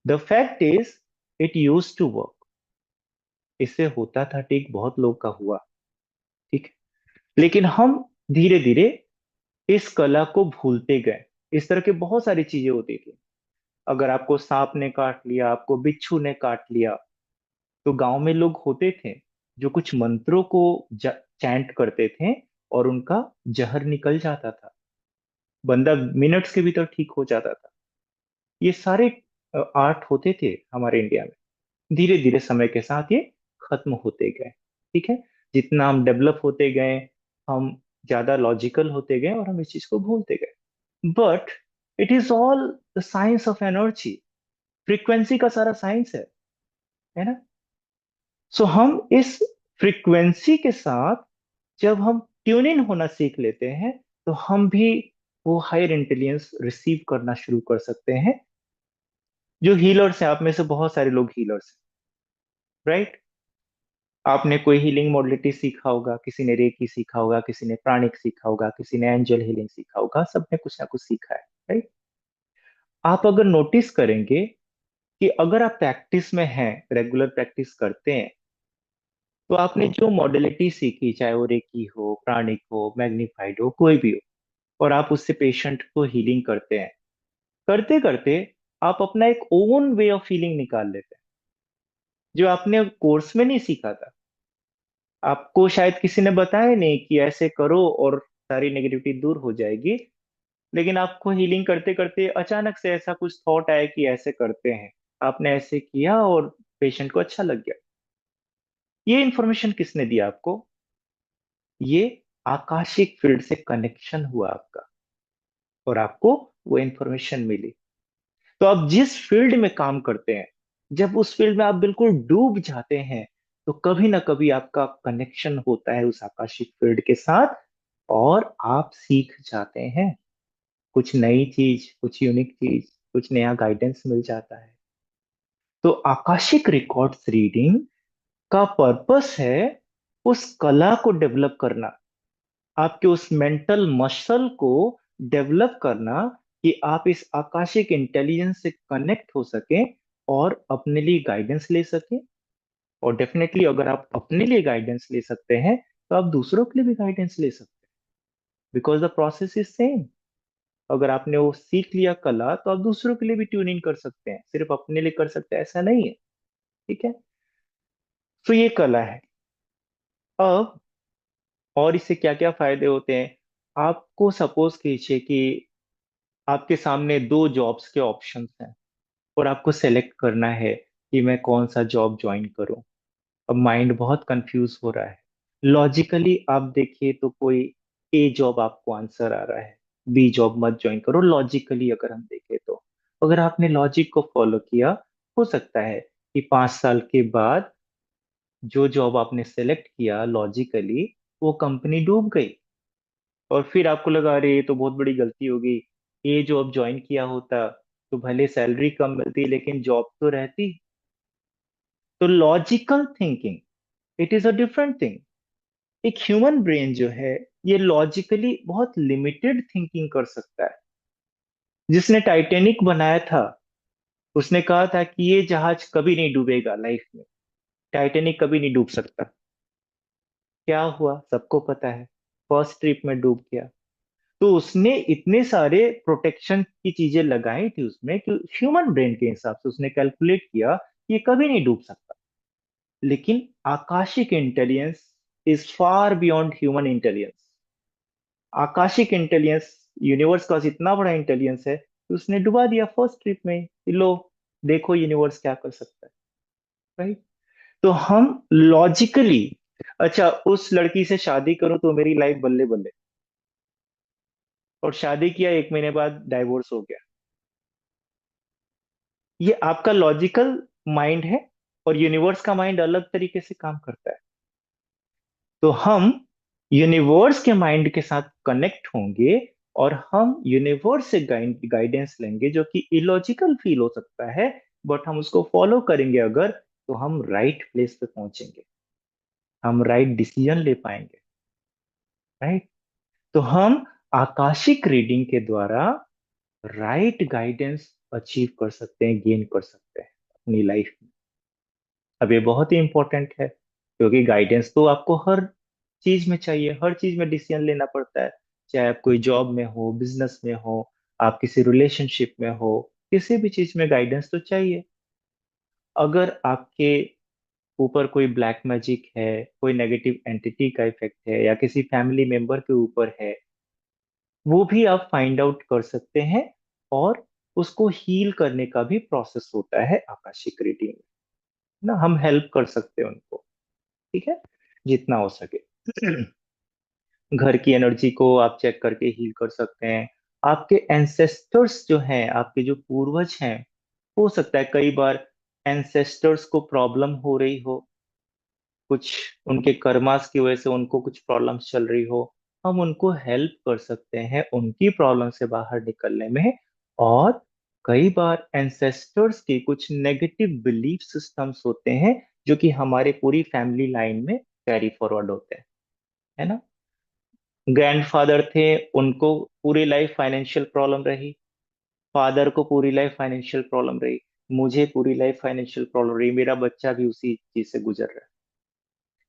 the fact is it used to work. इससे होता था ठीक, बहुत लोग का हुआ, ठीक, लेकिन हम धीरे धीरे इस कला को भूलते गए। इस तरह के बहुत सारी चीजें होती थी। अगर आपको सांप ने काट लिया, आपको बिच्छू ने काट लिया, तो गांव में लोग होते थे जो कुछ मंत्रों को चैंट करते थे, और उनका जहर निकल जाता था। बंदा मिनट्स के भीतर ठीक हो जाता था। ये सारे आर्ट होते थे हमारे इंडिया में। धीरे धीरे समय के साथ ये खत्म होते गए, ठीक है। जितना हम डेवलप होते गए, हम ज्यादा लॉजिकल होते गए, और हम इस चीज को भूलते गए। But it is all the science of energy. Frequency का सारा साइंस है ना। सो हम इस फ्रीक्वेंसी के साथ जब हम ट्यून इन होना सीख लेते हैं, तो हम भी वो हायर इंटेलिजेंस रिसीव करना शुरू कर सकते हैं। जो हीलर्स हैं, आप में से बहुत सारे लोग हीलर्स हैं, राइट। आपने कोई हीलिंग मोडलिटी सीखा होगा, किसी ने रेकी सीखा होगा, किसी ने प्राणिक सीखा होगा, किसी ने एंजल हीलिंग सीखा होगा, सबने कुछ ना कुछ सीखा है, राइट। आप अगर नोटिस करेंगे कि अगर आप प्रैक्टिस में हैं, रेगुलर प्रैक्टिस करते हैं, तो आपने जो मॉडलिटी सीखी, चाहे वो रेकी हो, प्राणिक हो, मैग्नीफाइड हो, कोई भी हो, और आप उससे पेशेंट को हीलिंग करते हैं, करते करते आप अपना एक ओन वे ऑफ हीलिंग निकाल लेते हैं, जो आपने कोर्स में नहीं सीखा था। आपको शायद किसी ने बताया नहीं कि ऐसे करो और सारी नेगेटिविटी दूर हो जाएगी, लेकिन आपको हीलिंग करते करते अचानक से ऐसा कुछ थॉट आया कि ऐसे करते हैं। आपने ऐसे किया और पेशेंट को अच्छा लग गया। ये इंफॉर्मेशन किसने दिया आपको? ये आकाशिक फील्ड से कनेक्शन हुआ आपका, और आपको वो इंफॉर्मेशन मिली। तो आप जिस फील्ड में काम करते हैं, जब उस फील्ड में आप बिल्कुल डूब जाते हैं, तो कभी ना कभी आपका कनेक्शन होता है उस आकाशिक फील्ड के साथ, और आप सीख जाते हैं कुछ नई चीज, कुछ यूनिक चीज, कुछ नया गाइडेंस मिल जाता है। तो आकाशिक रिकॉर्ड्स रीडिंग का पर्पस है उस कला को डेवलप करना, आपके उस मेंटल मसल को डेवलप करना, कि आप इस आकाशिक इंटेलिजेंस से कनेक्ट हो सके और अपने लिए गाइडेंस ले सके। और डेफिनेटली अगर आप अपने लिए गाइडेंस ले सकते हैं, तो आप दूसरों के लिए भी गाइडेंस ले सकते हैं, because the process is same. अगर आपने वो सीख लिया कला, तो आप दूसरों के लिए भी ट्यून इन कर सकते हैं, सिर्फ अपने लिए कर सकते हैं ऐसा नहीं है, ठीक है। तो ये कला है। अब और इससे क्या क्या फायदे होते हैं? आपको सपोज कीजिए कि आपके सामने दो जॉब्स के ऑप्शंस हैं, और आपको सेलेक्ट करना है कि मैं कौन सा जॉब ज्वाइन करूं। अब माइंड बहुत कंफ्यूज हो रहा है। लॉजिकली आप देखिए तो कोई ए जॉब आपको आंसर आ रहा है, बी जॉब मत ज्वाइन करो, लॉजिकली अगर हम देखें तो। अगर आपने लॉजिक को फॉलो किया, हो सकता है कि 5 साल के बाद जो जॉब आपने सेलेक्ट किया लॉजिकली, वो कंपनी डूब गई, और फिर आपको लगा अरे ये तो बहुत बड़ी गलती हो गई, ये जॉब ज्वाइन किया होता तो भले सैलरी कम मिलती लेकिन जॉब तो रहती। तो logical thinking, it is a different thing. एक ह्यूमन ब्रेन जो है, ये लॉजिकली बहुत लिमिटेड थिंकिंग कर सकता है। जिसने टाइटेनिक बनाया था, उसने कहा था कि ये जहाज कभी नहीं डूबेगा लाइफ में, टाइटेनिक कभी नहीं डूब सकता। क्या हुआ सबको पता है, फर्स्ट ट्रिप में डूब गया। तो उसने इतने सारे प्रोटेक्शन की चीजें लगाई थी उसमें, कि ह्यूमन ब्रेन के हिसाब से उसने कैलकुलेट किया कि ये कभी नहीं डूब सकता। लेकिन Akashic intelligence is far beyond human intelligence. Akashic intelligence, universe का इतना बड़ा इंटेलिजेंस है कि उसने डुबा दिया फर्स्ट ट्रिप में कि लो, देखो यूनिवर्स क्या कर सकता है, राइट। तो हम लॉजिकली, अच्छा उस लड़की से शादी करूं तो मेरी लाइफ बल्ले बल्ले, और शादी किया 1 महीने बाद डाइवोर्स हो गया। ये आपका लॉजिकल माइंड है, और यूनिवर्स का माइंड अलग तरीके से काम करता है। तो हम यूनिवर्स के माइंड के साथ कनेक्ट होंगे, और हम यूनिवर्स से गाइडेंस लेंगे, जो कि इलॉजिकल फील हो सकता है, बट हम उसको फॉलो करेंगे अगर, तो हम राइट प्लेस पे पहुंचेंगे, हम राइट डिसीजन ले पाएंगे, राइट। तो हम आकाशिक रीडिंग के द्वारा राइट गाइडेंस अचीव कर सकते हैं, गेन कर सकते हैं अपनी लाइफ में। अब ये बहुत ही इंपॉर्टेंट है, क्योंकि गाइडेंस तो आपको हर चीज में चाहिए, हर चीज में डिसीजन लेना पड़ता है। चाहे आप कोई जॉब में हो, बिजनेस में हो, आप किसी रिलेशनशिप में हो, किसी भी चीज में गाइडेंस तो चाहिए। अगर आपके ऊपर कोई ब्लैक मैजिक है, कोई नेगेटिव एंटिटी का इफेक्ट है, या किसी फैमिली मेंबर के ऊपर है, वो भी आप फाइंड आउट कर सकते हैं। और उसको हील करने का भी प्रोसेस होता है आकाशिक रीडिंग में, ना हम हेल्प कर सकते हैं उनको। ठीक है, जितना हो सके। घर की एनर्जी को आप चेक करके हील कर सकते हैं। आपके एंसेस्टर्स जो हैं, आपके जो पूर्वज हैं, हो सकता है कई बार एंसेस्टर्स को प्रॉब्लम हो रही हो, कुछ उनके कर्मास की वजह से उनको कुछ प्रॉब्लम्स चल रही हो। हम उनको हेल्प कर सकते हैं उनकी प्रॉब्लम से बाहर निकलने में। और कई बार एंसेस्टर्स के कुछ नेगेटिव बिलीफ सिस्टम्स होते हैं, जो कि हमारे पूरी फैमिली लाइन में कैरी फॉरवर्ड होते हैं, है ना। ग्रैंडफादर थे, उनको पूरी लाइफ फाइनेंशियल प्रॉब्लम रही, फादर को पूरी लाइफ फाइनेंशियल प्रॉब्लम रही, मुझे पूरी लाइफ फाइनेंशियल प्रॉब्लम रही, मेरा बच्चा भी उसी चीज से गुजर रहा है।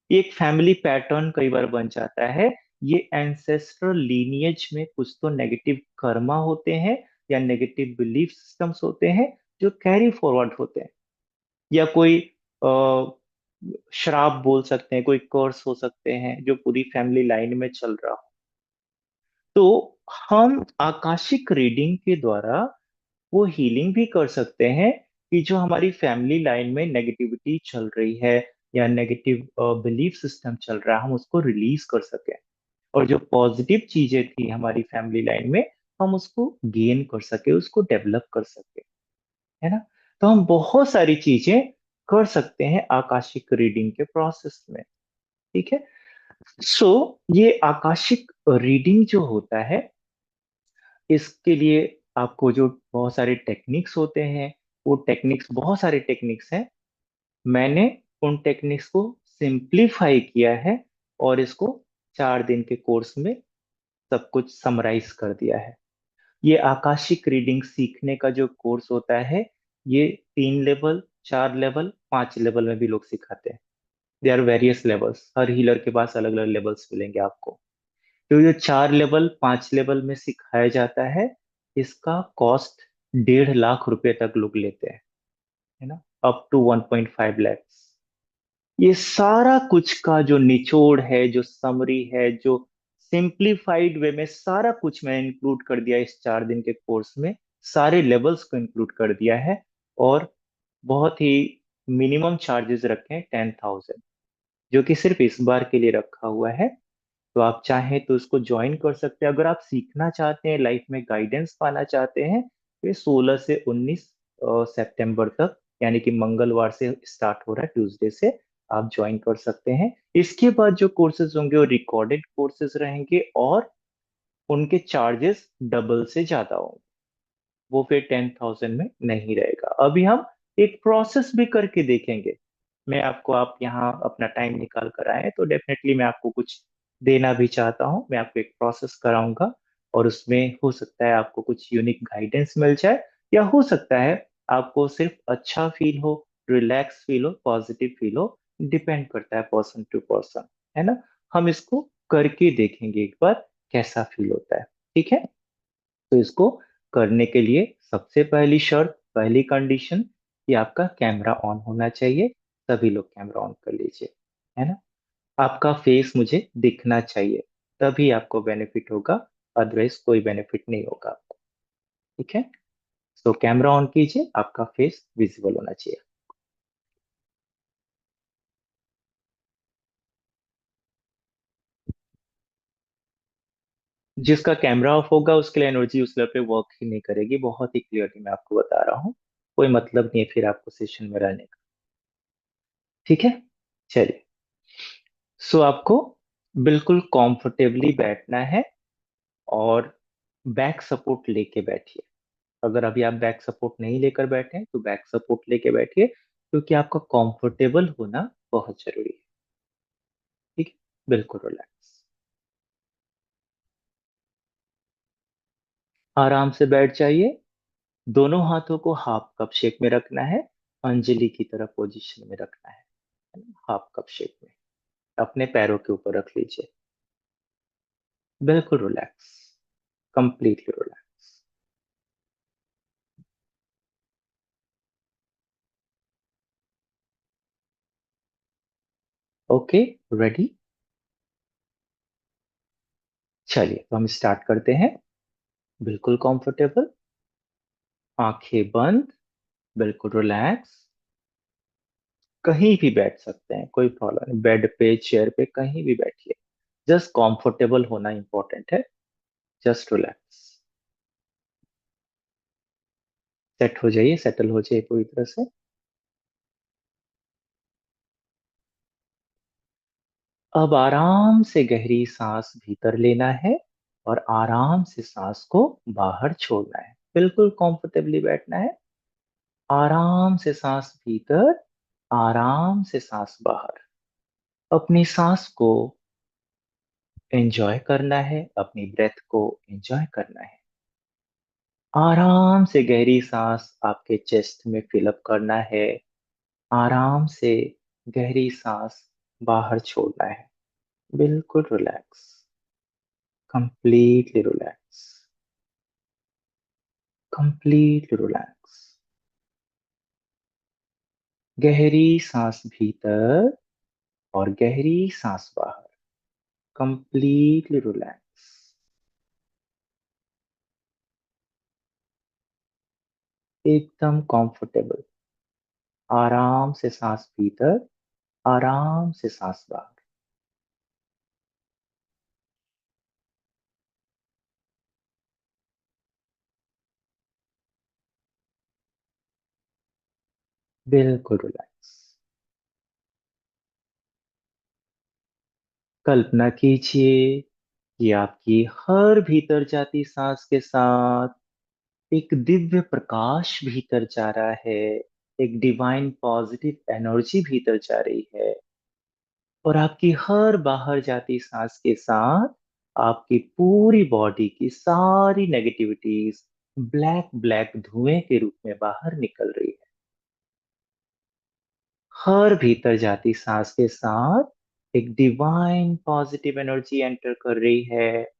ये एक फैमिली पैटर्न कई बार बन जाता है। ये एंसेस्ट्रल लीनियज में कुछ तो नेगेटिव कर्मा होते हैं, या नेगेटिव बिलीफ सिस्टम्स होते हैं, जो कैरी फॉरवर्ड होते हैं। या कोई अ, श्राप बोल सकते हैं, कोई कर्स हो सकते हैं, जो पूरी फैमिली लाइन में चल रहा हो। तो हम आकाशिक रीडिंग के द्वारा वो हीलिंग भी कर सकते हैं, कि जो हमारी फैमिली लाइन में नेगेटिविटी चल रही है, या नेगेटिव बिलीफ सिस्टम चल रहा है, हम उसको रिलीज कर सकें। और जो पॉजिटिव चीजें थी हमारी फैमिली लाइन में, हम उसको गेन कर सके, उसको डेवलप कर सके, है ना। तो हम बहुत सारी चीजें कर सकते हैं आकाशिक रीडिंग के प्रोसेस में। ठीक है। सो ये आकाशिक रीडिंग जो होता है, इसके लिए आपको जो बहुत सारे टेक्निक्स होते हैं, वो टेक्निक्स, बहुत सारे टेक्निक्स हैं। मैंने उन टेक्निक्स को सिंप्लीफाई किया है, और इसको 4 दिन के कोर्स में सब कुछ समराइज कर दिया है। ये आकाशिक रीडिंग सीखने का जो कोर्स होता है, ये 3 लेवल, 4 लेवल, 5 लेवल में भी लोग सिखाते हैं। दे आर वेरियस लेवल्स, हर हीलर के पास अलग अलग लेवल्स मिलेंगे आपको। तो ये 4 लेवल, 5 लेवल में सिखाया जाता है। इसका कॉस्ट 1.5 लाख रुपए तक लोग लेते हैं, है ना, अप टू 1.5 लैक्स। ये सारा कुछ का जो निचोड़ है, जो समरी है, जो सिंप्लीफाइड वे में सारा कुछ मैंने इंक्लूड कर दिया इस 4 दिन के कोर्स में। सारे लेवल्स को इंक्लूड कर दिया है। और बहुत ही मिनिमम चार्जेस रखे हैं, 10,000, जो कि सिर्फ इस बार के लिए रखा हुआ है। तो आप चाहें तो इसको ज्वाइन कर सकते हैं। अगर आप सीखना चाहते हैं, लाइफ में गाइडेंस पाना चाहते हैं, तो ये 16 से 19 सितंबर तक, यानी कि मंगलवार से स्टार्ट हो रहा है, ट्यूसडे से आप ज्वाइन कर सकते हैं। इसके बाद जो कोर्सेज होंगे वो रिकॉर्डेड कोर्सेज रहेंगे, और उनके चार्जेस डबल से ज्यादा होंगे। वो फिर 10,000 में नहीं रहेगा। अभी हम एक प्रोसेस भी करके देखेंगे। मैं आपको, आप यहाँ अपना टाइम निकाल कर आए हैं, तो डेफिनेटली मैं आपको कुछ देना भी चाहता हूँ। मैं आपको एक प्रोसेस कराऊंगा, और उसमें हो सकता है आपको कुछ यूनिक गाइडेंस मिल जाए, या हो सकता है आपको सिर्फ अच्छा फील हो, रिलैक्स फील हो, पॉजिटिव फील हो। डिपेंड करता है पर्सन टू पर्सन, है ना। हम इसको करके देखेंगे एक बार, कैसा फील होता है। ठीक है। तो इसको करने के लिए सबसे पहली शर्त, पहली कंडीशन, कि आपका कैमरा ऑन होना चाहिए। सभी लोग कैमरा ऑन कर लीजिए, है ना। आपका फेस मुझे दिखना चाहिए, तभी आपको बेनिफिट होगा, अदरवाइज कोई बेनिफिट नहीं होगा आपको। ठीक है। तो कैमरा ऑन कीजिए, आपका फेस विजिबल होना चाहिए। जिसका कैमरा ऑफ होगा उसके लिए एनर्जी उस लेवल पे वर्क ही नहीं करेगी, बहुत ही क्लियरली मैं आपको बता रहा हूँ। कोई मतलब नहीं है फिर आपको सेशन में रहने का। ठीक है। चलिए। सो आपको बिल्कुल कंफर्टेबली बैठना है, और बैक सपोर्ट लेके बैठिए। अगर अभी आप बैक सपोर्ट नहीं लेकर बैठे हैं, तो बैक सपोर्ट लेके बैठिए, क्योंकि आपका कंफर्टेबल होना बहुत जरूरी है। ठीक है। बिल्कुल रिलैक्स, आराम से बैठ जाइए। दोनों हाथों को हाफ कप शेप में रखना है, अंजलि की तरह पोजीशन में रखना है ना, हाफ कप शेप में। अपने पैरों के ऊपर रख लीजिए। बिल्कुल relax, completely relax. Okay, ready. चलिए तो हम स्टार्ट करते हैं। बिल्कुल कंफर्टेबल, आंखें बंद, बिल्कुल रिलैक्स। कहीं भी बैठ सकते हैं, कोई प्रॉब्लम नहीं, बेड पे, चेयर पे, कहीं भी बैठिए। जस्ट कंफर्टेबल होना इंपॉर्टेंट है। Just relax. सेट हो जाइए, सेटल हो जाइए पूरी तरह से। अब आराम से गहरी सांस भीतर लेना है और आराम से सांस को बाहर छोड़ना है। बिल्कुल कंफर्टेबली बैठना है। आराम से सांस भीतर, आराम से सांस बाहर। अपनी सांस को एंजॉय करना है, अपनी ब्रेथ को एंजॉय करना है। आराम से गहरी सांस आपके चेस्ट में फिलअप करना है। आराम से गहरी सांस बाहर छोड़ना है। बिल्कुल relax, completely relax, completely relax. गहरी सांस भीतर और गहरी सांस बाहर। कंप्लीटली रिलैक्स, एकदम कंफर्टेबल। आराम से सांस भीतर, आराम से सांस बाहर। बिल्कुल रिलैक्स। कल्पना कीजिए कि आपकी हर भीतर जाती सांस के साथ एक दिव्य प्रकाश भीतर जा रहा है। एक डिवाइन पॉजिटिव एनर्जी भीतर जा रही है। और आपकी हर बाहर जाती सांस के साथ आपकी पूरी बॉडी की सारी नेगेटिविटीज ब्लैक ब्लैक धुएं के रूप में बाहर निकल रही है। हर भीतर जाती सांस के साथ एक डिवाइन पॉजिटिव एनर्जी एंटर कर रही है।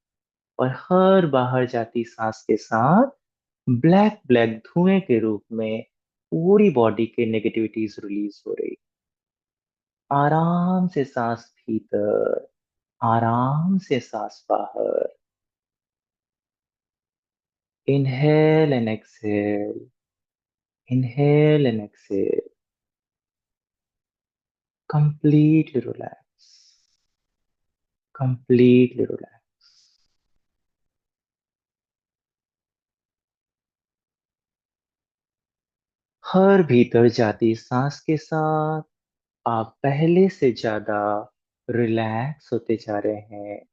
और हर बाहर जाती सांस के साथ ब्लैक ब्लैक धुएं के रूप में पूरी बॉडी के नेगेटिविटीज रिलीज हो रही। आराम से सांस भीतर, आराम से सांस बाहर। Inhale and exhale, inhale and exhale. Completely relax, completely relax. हर भीतर जाती सांस के साथ आप पहले से ज्यादा रिलैक्स होते जा रहे हैं।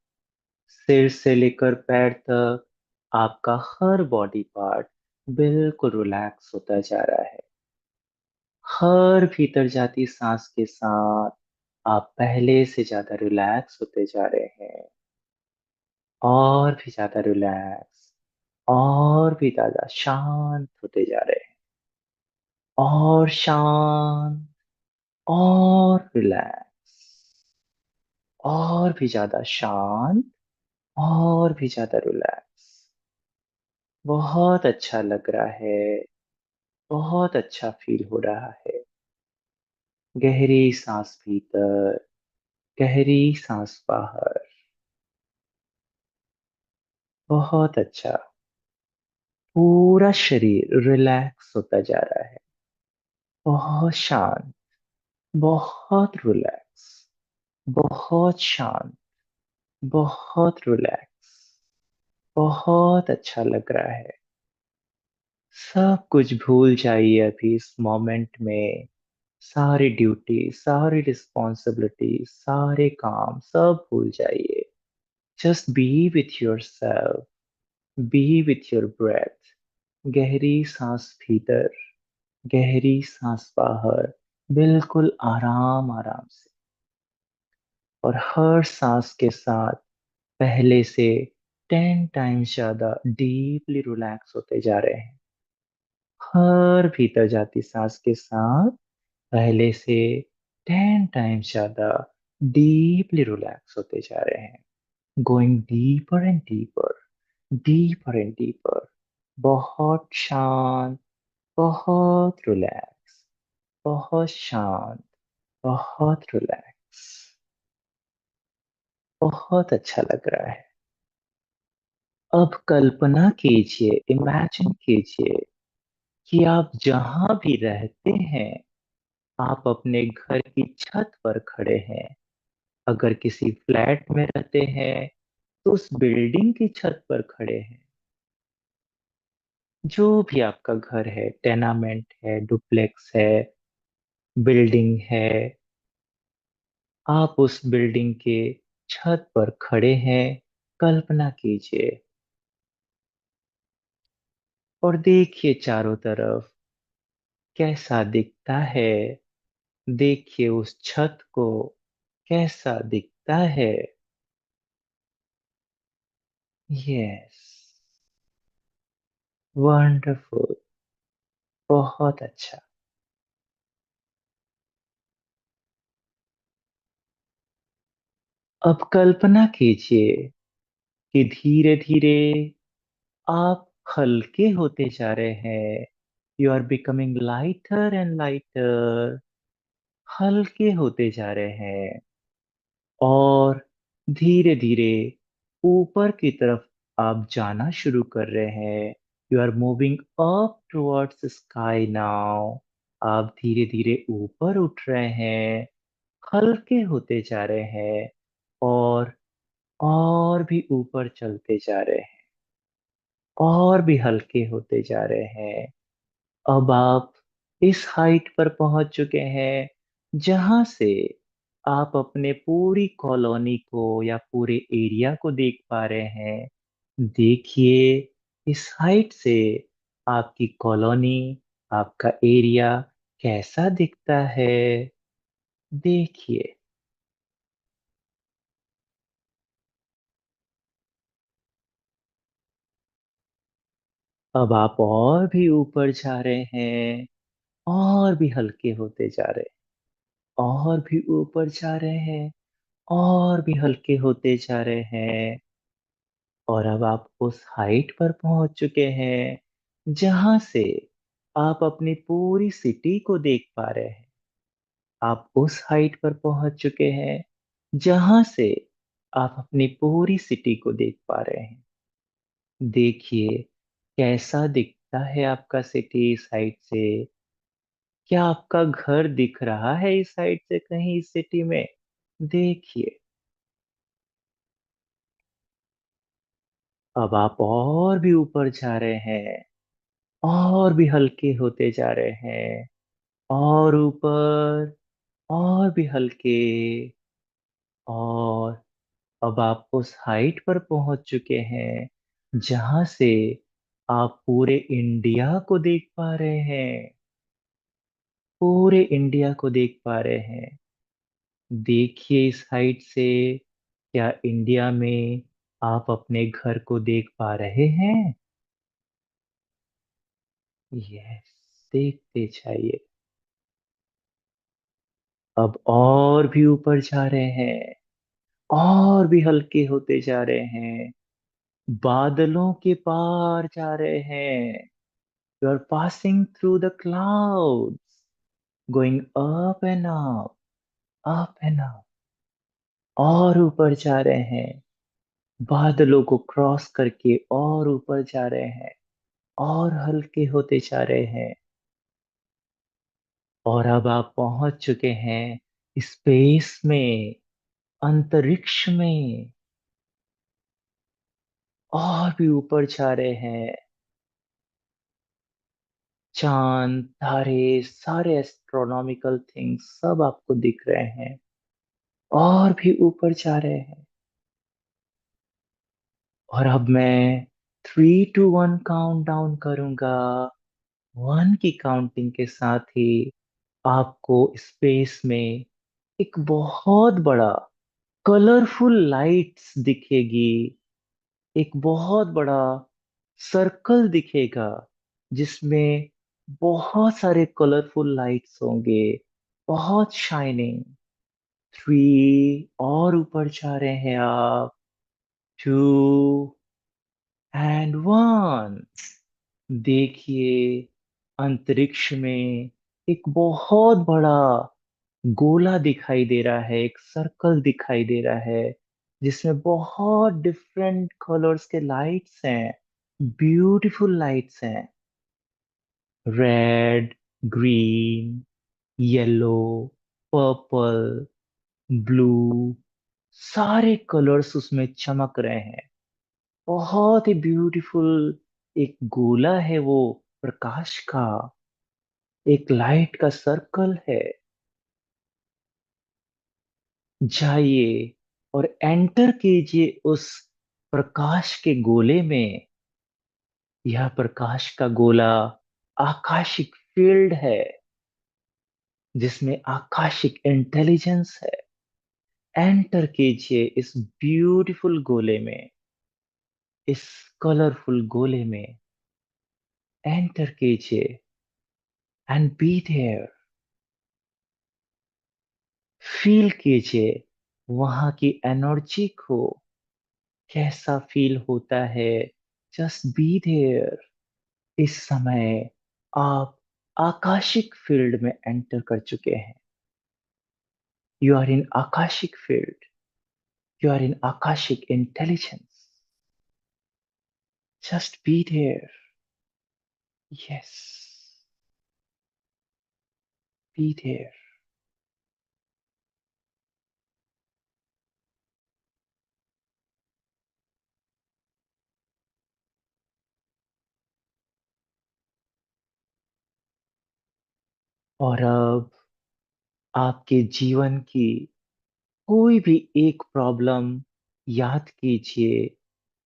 सिर से लेकर पैर तक आपका हर बॉडी पार्ट बिल्कुल रिलैक्स होता जा रहा है। हर भीतर जाती सांस के साथ आप पहले से ज्यादा रिलैक्स होते जा रहे हैं। और भी ज्यादा रिलैक्स, और भी ज्यादा शांत होते जा रहे हैं। और शांत, और रिलैक्स, और भी ज्यादा शांत, और भी ज्यादा रिलैक्स। बहुत अच्छा लग रहा है, बहुत अच्छा फील हो रहा है। गहरी सांस भीतर, गहरी सांस बाहर। बहुत अच्छा। पूरा शरीर रिलैक्स होता जा रहा है। बहुत शांत, बहुत रिलैक्स, बहुत शांत, बहुत रिलैक्स। बहुत अच्छा लग रहा है। सब कुछ भूल जाइए अभी इस मोमेंट में। सारी ड्यूटी, सारी रिस्पॉन्सिबिलिटी, सारे काम सब भूल जाइए। Just be with yourself, be with your breath. गहरी सांस भीतर, गहरी सांस बाहर। बिल्कुल आराम आराम से। और हर सांस के साथ पहले से 10 टाइम्स ज्यादा डीपली रिलैक्स होते जा रहे हैं। हर भीतर जाती सांस के साथ पहले से 10 टाइम्स ज्यादा डीपली रिलैक्स होते जा रहे हैं। Going deeper and deeper, deeper and deeper. बहुत शांत, बहुत रिलैक्स, बहुत शांत, बहुत रिलैक्स। बहुत अच्छा लग रहा है। अब कल्पना कीजिए, इमेजिन कीजिए कि आप जहां भी रहते हैं, आप अपने घर की छत पर खड़े हैं। अगर किसी फ्लैट में रहते हैं तो उस बिल्डिंग की छत पर खड़े हैं। जो भी आपका घर है, टेनामेंट है, डुप्लेक्स है, बिल्डिंग है, आप उस बिल्डिंग के छत पर खड़े हैं। कल्पना कीजिए और देखिए चारों तरफ कैसा दिखता है। देखिए उस छत को कैसा दिखता है। यस, वंडरफुल, बहुत अच्छा। अब कल्पना कीजिए कि धीरे धीरे आप हल्के होते जा रहे हैं। You are becoming lighter and lighter. हल्के होते जा रहे हैं और धीरे धीरे ऊपर की तरफ आप जाना शुरू कर रहे हैं। You are moving up towards sky now. आप धीरे धीरे ऊपर उठ रहे हैं, हल्के होते जा रहे हैं और भी ऊपर चलते जा रहे हैं, और भी हल्के होते जा रहे हैं। अब आप इस हाइट पर पहुंच चुके हैं जहां से आप अपने पूरी कॉलोनी को या पूरे एरिया को देख पा रहे हैं। देखिए इस हाइट से आपकी कॉलोनी, आपका एरिया कैसा दिखता है। देखिए। अब आप और भी ऊपर जा रहे हैं, और भी हल्के होते जा रहे हैं, और भी ऊपर जा रहे हैं, और भी हल्के होते जा रहे हैं। और अब आप उस हाइट पर पहुंच चुके हैं जहां से आप अपनी पूरी सिटी को देख पा रहे हैं। आप उस हाइट पर पहुंच चुके हैं जहां से आप अपनी पूरी सिटी को देख पा रहे हैं। देखिए कैसा दिखता है आपका सिटी इस हाइट से। क्या आपका घर दिख रहा है इस हाइट से कहीं इस सिटी में? देखिए। अब आप और भी ऊपर जा रहे हैं, और भी हल्के होते जा रहे हैं, और ऊपर, और भी हल्के। और अब आप उस हाइट पर पहुंच चुके हैं जहां से आप पूरे इंडिया को देख पा रहे हैं। पूरे इंडिया को देख पा रहे हैं। देखिए इस हाइट से क्या इंडिया में आप अपने घर को देख पा रहे हैं? यस, देखते जाइए। अब और भी ऊपर जा रहे हैं, और भी हल्के होते जा रहे हैं, बादलों के पार जा रहे हैं। You are passing through the clouds, going up and up, up and up. और ऊपर जा रहे हैं, बादलों को क्रॉस करके और ऊपर जा रहे हैं, और हल्के होते जा रहे हैं। और अब आप पहुंच चुके हैं स्पेस में, अंतरिक्ष में। और भी ऊपर जा रहे हैं। चांद, तारे, सारे एस्ट्रोनॉमिकल थिंग्स सब आपको दिख रहे हैं, और भी ऊपर जा रहे हैं। और अब मैं 3 to 1 काउंट डाउन करूंगा। 1 की काउंटिंग के साथ ही आपको स्पेस में एक बहुत बड़ा कलरफुल लाइट्स दिखेगी। एक बहुत बड़ा सर्कल दिखेगा जिसमें बहुत सारे कलरफुल लाइट्स होंगे, बहुत शाइनिंग। थ्री, और ऊपर जा रहे हैं आप। Two and one. देखिए, अंतरिक्ष में एक बहुत बड़ा गोला दिखाई दे रहा है, एक सर्कल दिखाई दे रहा है, जिसमें बहुत डिफरेंट कलर्स के लाइट्स हैं, ब्यूटीफुल लाइट्स हैं। Red, green, yellow, purple, blue, सारे कलर्स उसमें चमक रहे हैं। बहुत ही ब्यूटीफुल एक गोला है वो, प्रकाश का, एक लाइट का सर्कल है। जाइए और एंटर कीजिए उस प्रकाश के गोले में। यह प्रकाश का गोला आकाशिक फील्ड है, जिसमें आकाशिक इंटेलिजेंस है। एंटर कीजिए इस ब्यूटीफुल गोले में, इस कलरफुल गोले में एंटर कीजिए एंड बी देयर। फील कीजिए वहां की एनर्जी को, कैसा फील होता है। Just be there. इस समय आप आकाशिक फील्ड में एंटर कर चुके हैं। You are in Akashic field. You are in Akashic intelligence. Just be there. Yes, be there. और अब आपके जीवन की कोई भी एक प्रॉब्लम याद कीजिए,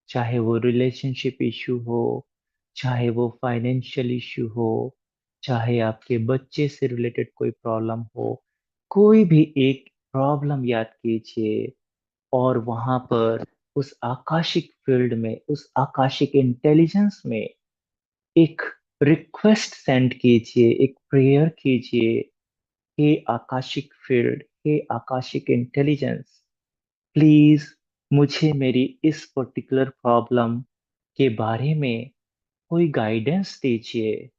चाहे वो रिलेशनशिप इशू हो, चाहे वो फाइनेंशियल इशू हो, चाहे आपके बच्चे से रिलेटेड कोई प्रॉब्लम हो। कोई भी एक प्रॉब्लम याद कीजिए और वहां पर उस आकाशिक फील्ड में, उस आकाशिक इंटेलिजेंस में एक रिक्वेस्ट सेंड कीजिए, एक प्रेयर कीजिए। हे आकाशिक फील्ड, हे आकाशिक इंटेलिजेंस, प्लीज मुझे मेरी इस पर्टिकुलर प्रॉब्लम के बारे में कोई गाइडेंस दीजिए।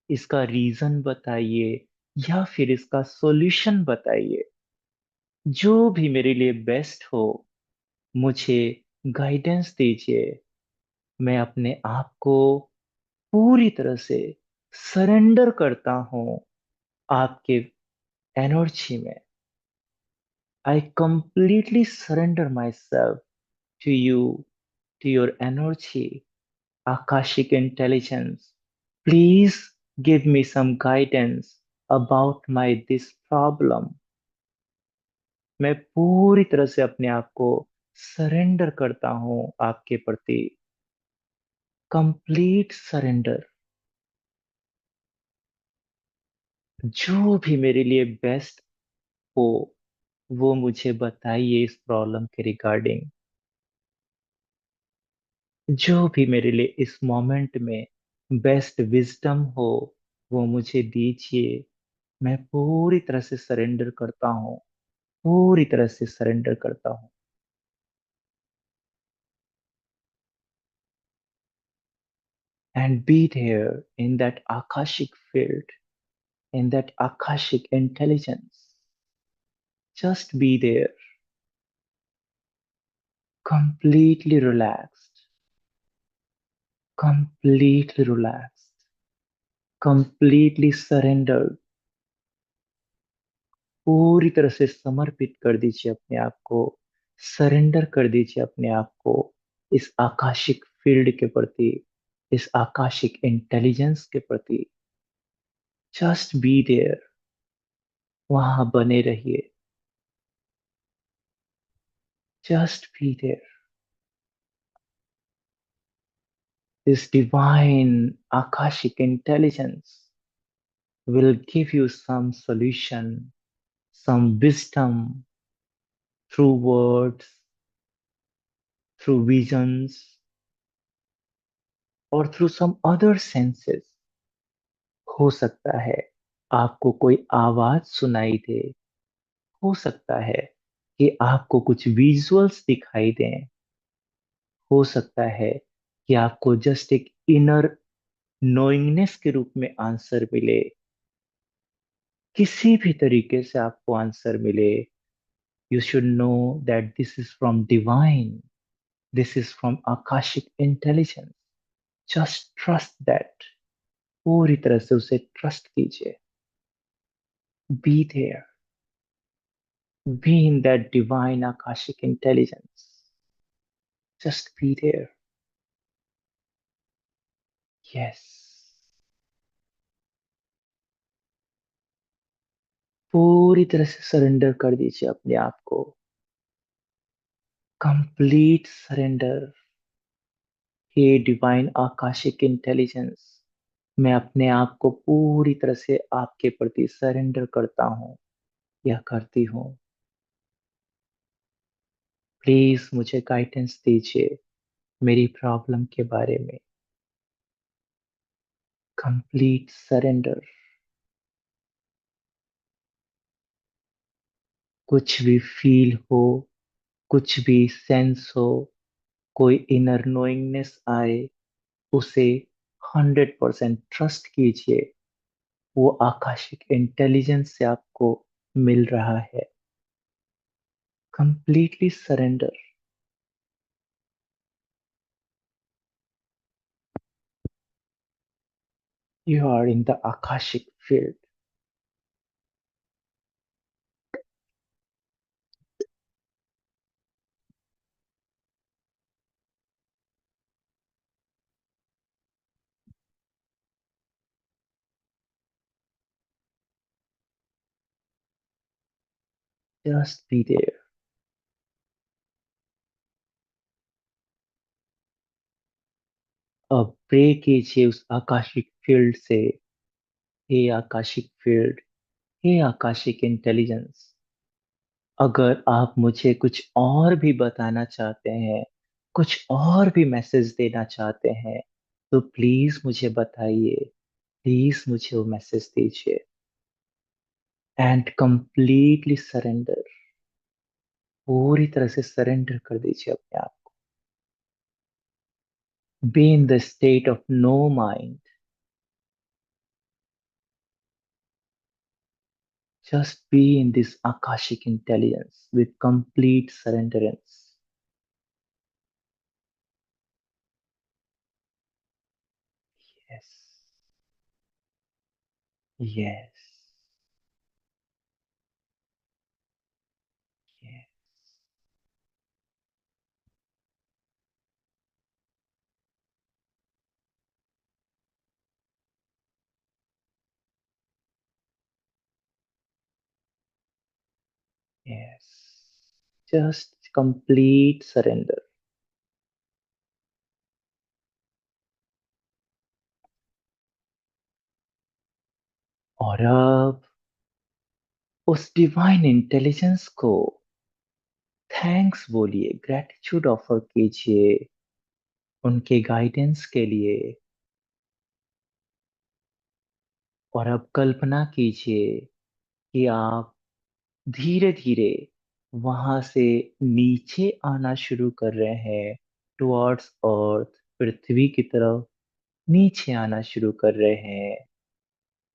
इसका रीजन बताइए या फिर इसका सॉल्यूशन बताइए। जो भी मेरे लिए बेस्ट हो, मुझे गाइडेंस दीजिए। मैं अपने आप को पूरी तरह से सरेंडर करता हूँ आपके एनर्जी में। I completely surrender myself to you, to your energy, Akashic intelligence. Please give me some guidance about my this problem. मैं पूरी तरह से अपने आप को सरेंडर करता हूँ आपके प्रति। Complete surrender. जो भी मेरे लिए बेस्ट हो, वो मुझे बताइए इस प्रॉब्लम के रिगार्डिंग। जो भी मेरे लिए इस मोमेंट में बेस्ट विजडम हो, वो मुझे दीजिए। मैं पूरी तरह से सरेंडर करता हूँ, पूरी तरह से सरेंडर करता हूँ। And be there in that Akashic field, in that Akashic intelligence. Just be there, completely relaxed, completely relaxed, completely surrendered. पूरी तरह से समर्पित कर दीजिए अपने आप को, सरेंडर कर दीजिए अपने आप को इस आकाशिक फील्ड के प्रति, इस आकाशिक इंटेलिजेंस के प्रति। Just be there. वहां बने रहिए। Just be there. This divine Akashic intelligence will give you some solution, some wisdom through words, through visions, or through some other senses. हो सकता है आपको कोई आवाज सुनाई दे। हो सकता है कि आपको कुछ विजुअल्स दिखाई दें। हो सकता है कि आपको जस्ट एक इनर नोइंगनेस के रूप में आंसर मिले। किसी भी तरीके से आपको आंसर मिले, you should know that this is from divine, this is from Akashic intelligence. Just trust that. पूरी तरह से उसे ट्रस्ट कीजिए। Be there, be in that divine Akashic intelligence. Just be there. Yes. पूरी तरह से सरेंडर कर दीजिए अपने आप को। Complete surrender. हे डिवाइन आकाशिक इंटेलिजेंस, मैं अपने आप को पूरी तरह से आपके प्रति सरेंडर करता हूँ या करती हूँ। प्लीज मुझे गाइडेंस दीजिए मेरी प्रॉब्लम के बारे में। Complete surrender. कुछ भी फील हो, कुछ भी सेंस हो, कोई इनर नोइंगनेस आए, उसे 100% ट्रस्ट कीजिए। वो आकाशिक इंटेलिजेंस से आपको मिल रहा है। Completely surrender. You are in the Akashic field. Just be there. अब प्रे कीजिए उस आकाशिक फील्ड से। हे आकाशिक फील्ड, हे आकाशिक इंटेलिजेंस, अगर आप मुझे कुछ और भी बताना चाहते हैं, कुछ और भी मैसेज देना चाहते हैं, तो प्लीज मुझे बताइए। प्लीज मुझे वो मैसेज दीजिए। And completely surrender. पूरी तरह से सरेंडर कर दीजिए अपने आप को। Be in the state of no mind. Just be in this Akashic intelligence with complete surrenderance. Yes, yes, yes, yes. Just complete surrender. और अब उस डिवाइन इंटेलिजेंस को थैंक्स बोलिए, ग्रेटिट्यूड ऑफर कीजिए उनके गाइडेंस के लिए। और अब कल्पना कीजिए कि आप धीरे धीरे वहां से नीचे आना शुरू कर रहे हैं, टुवर्ड्स अर्थ, पृथ्वी की तरफ नीचे आना शुरू कर रहे हैं।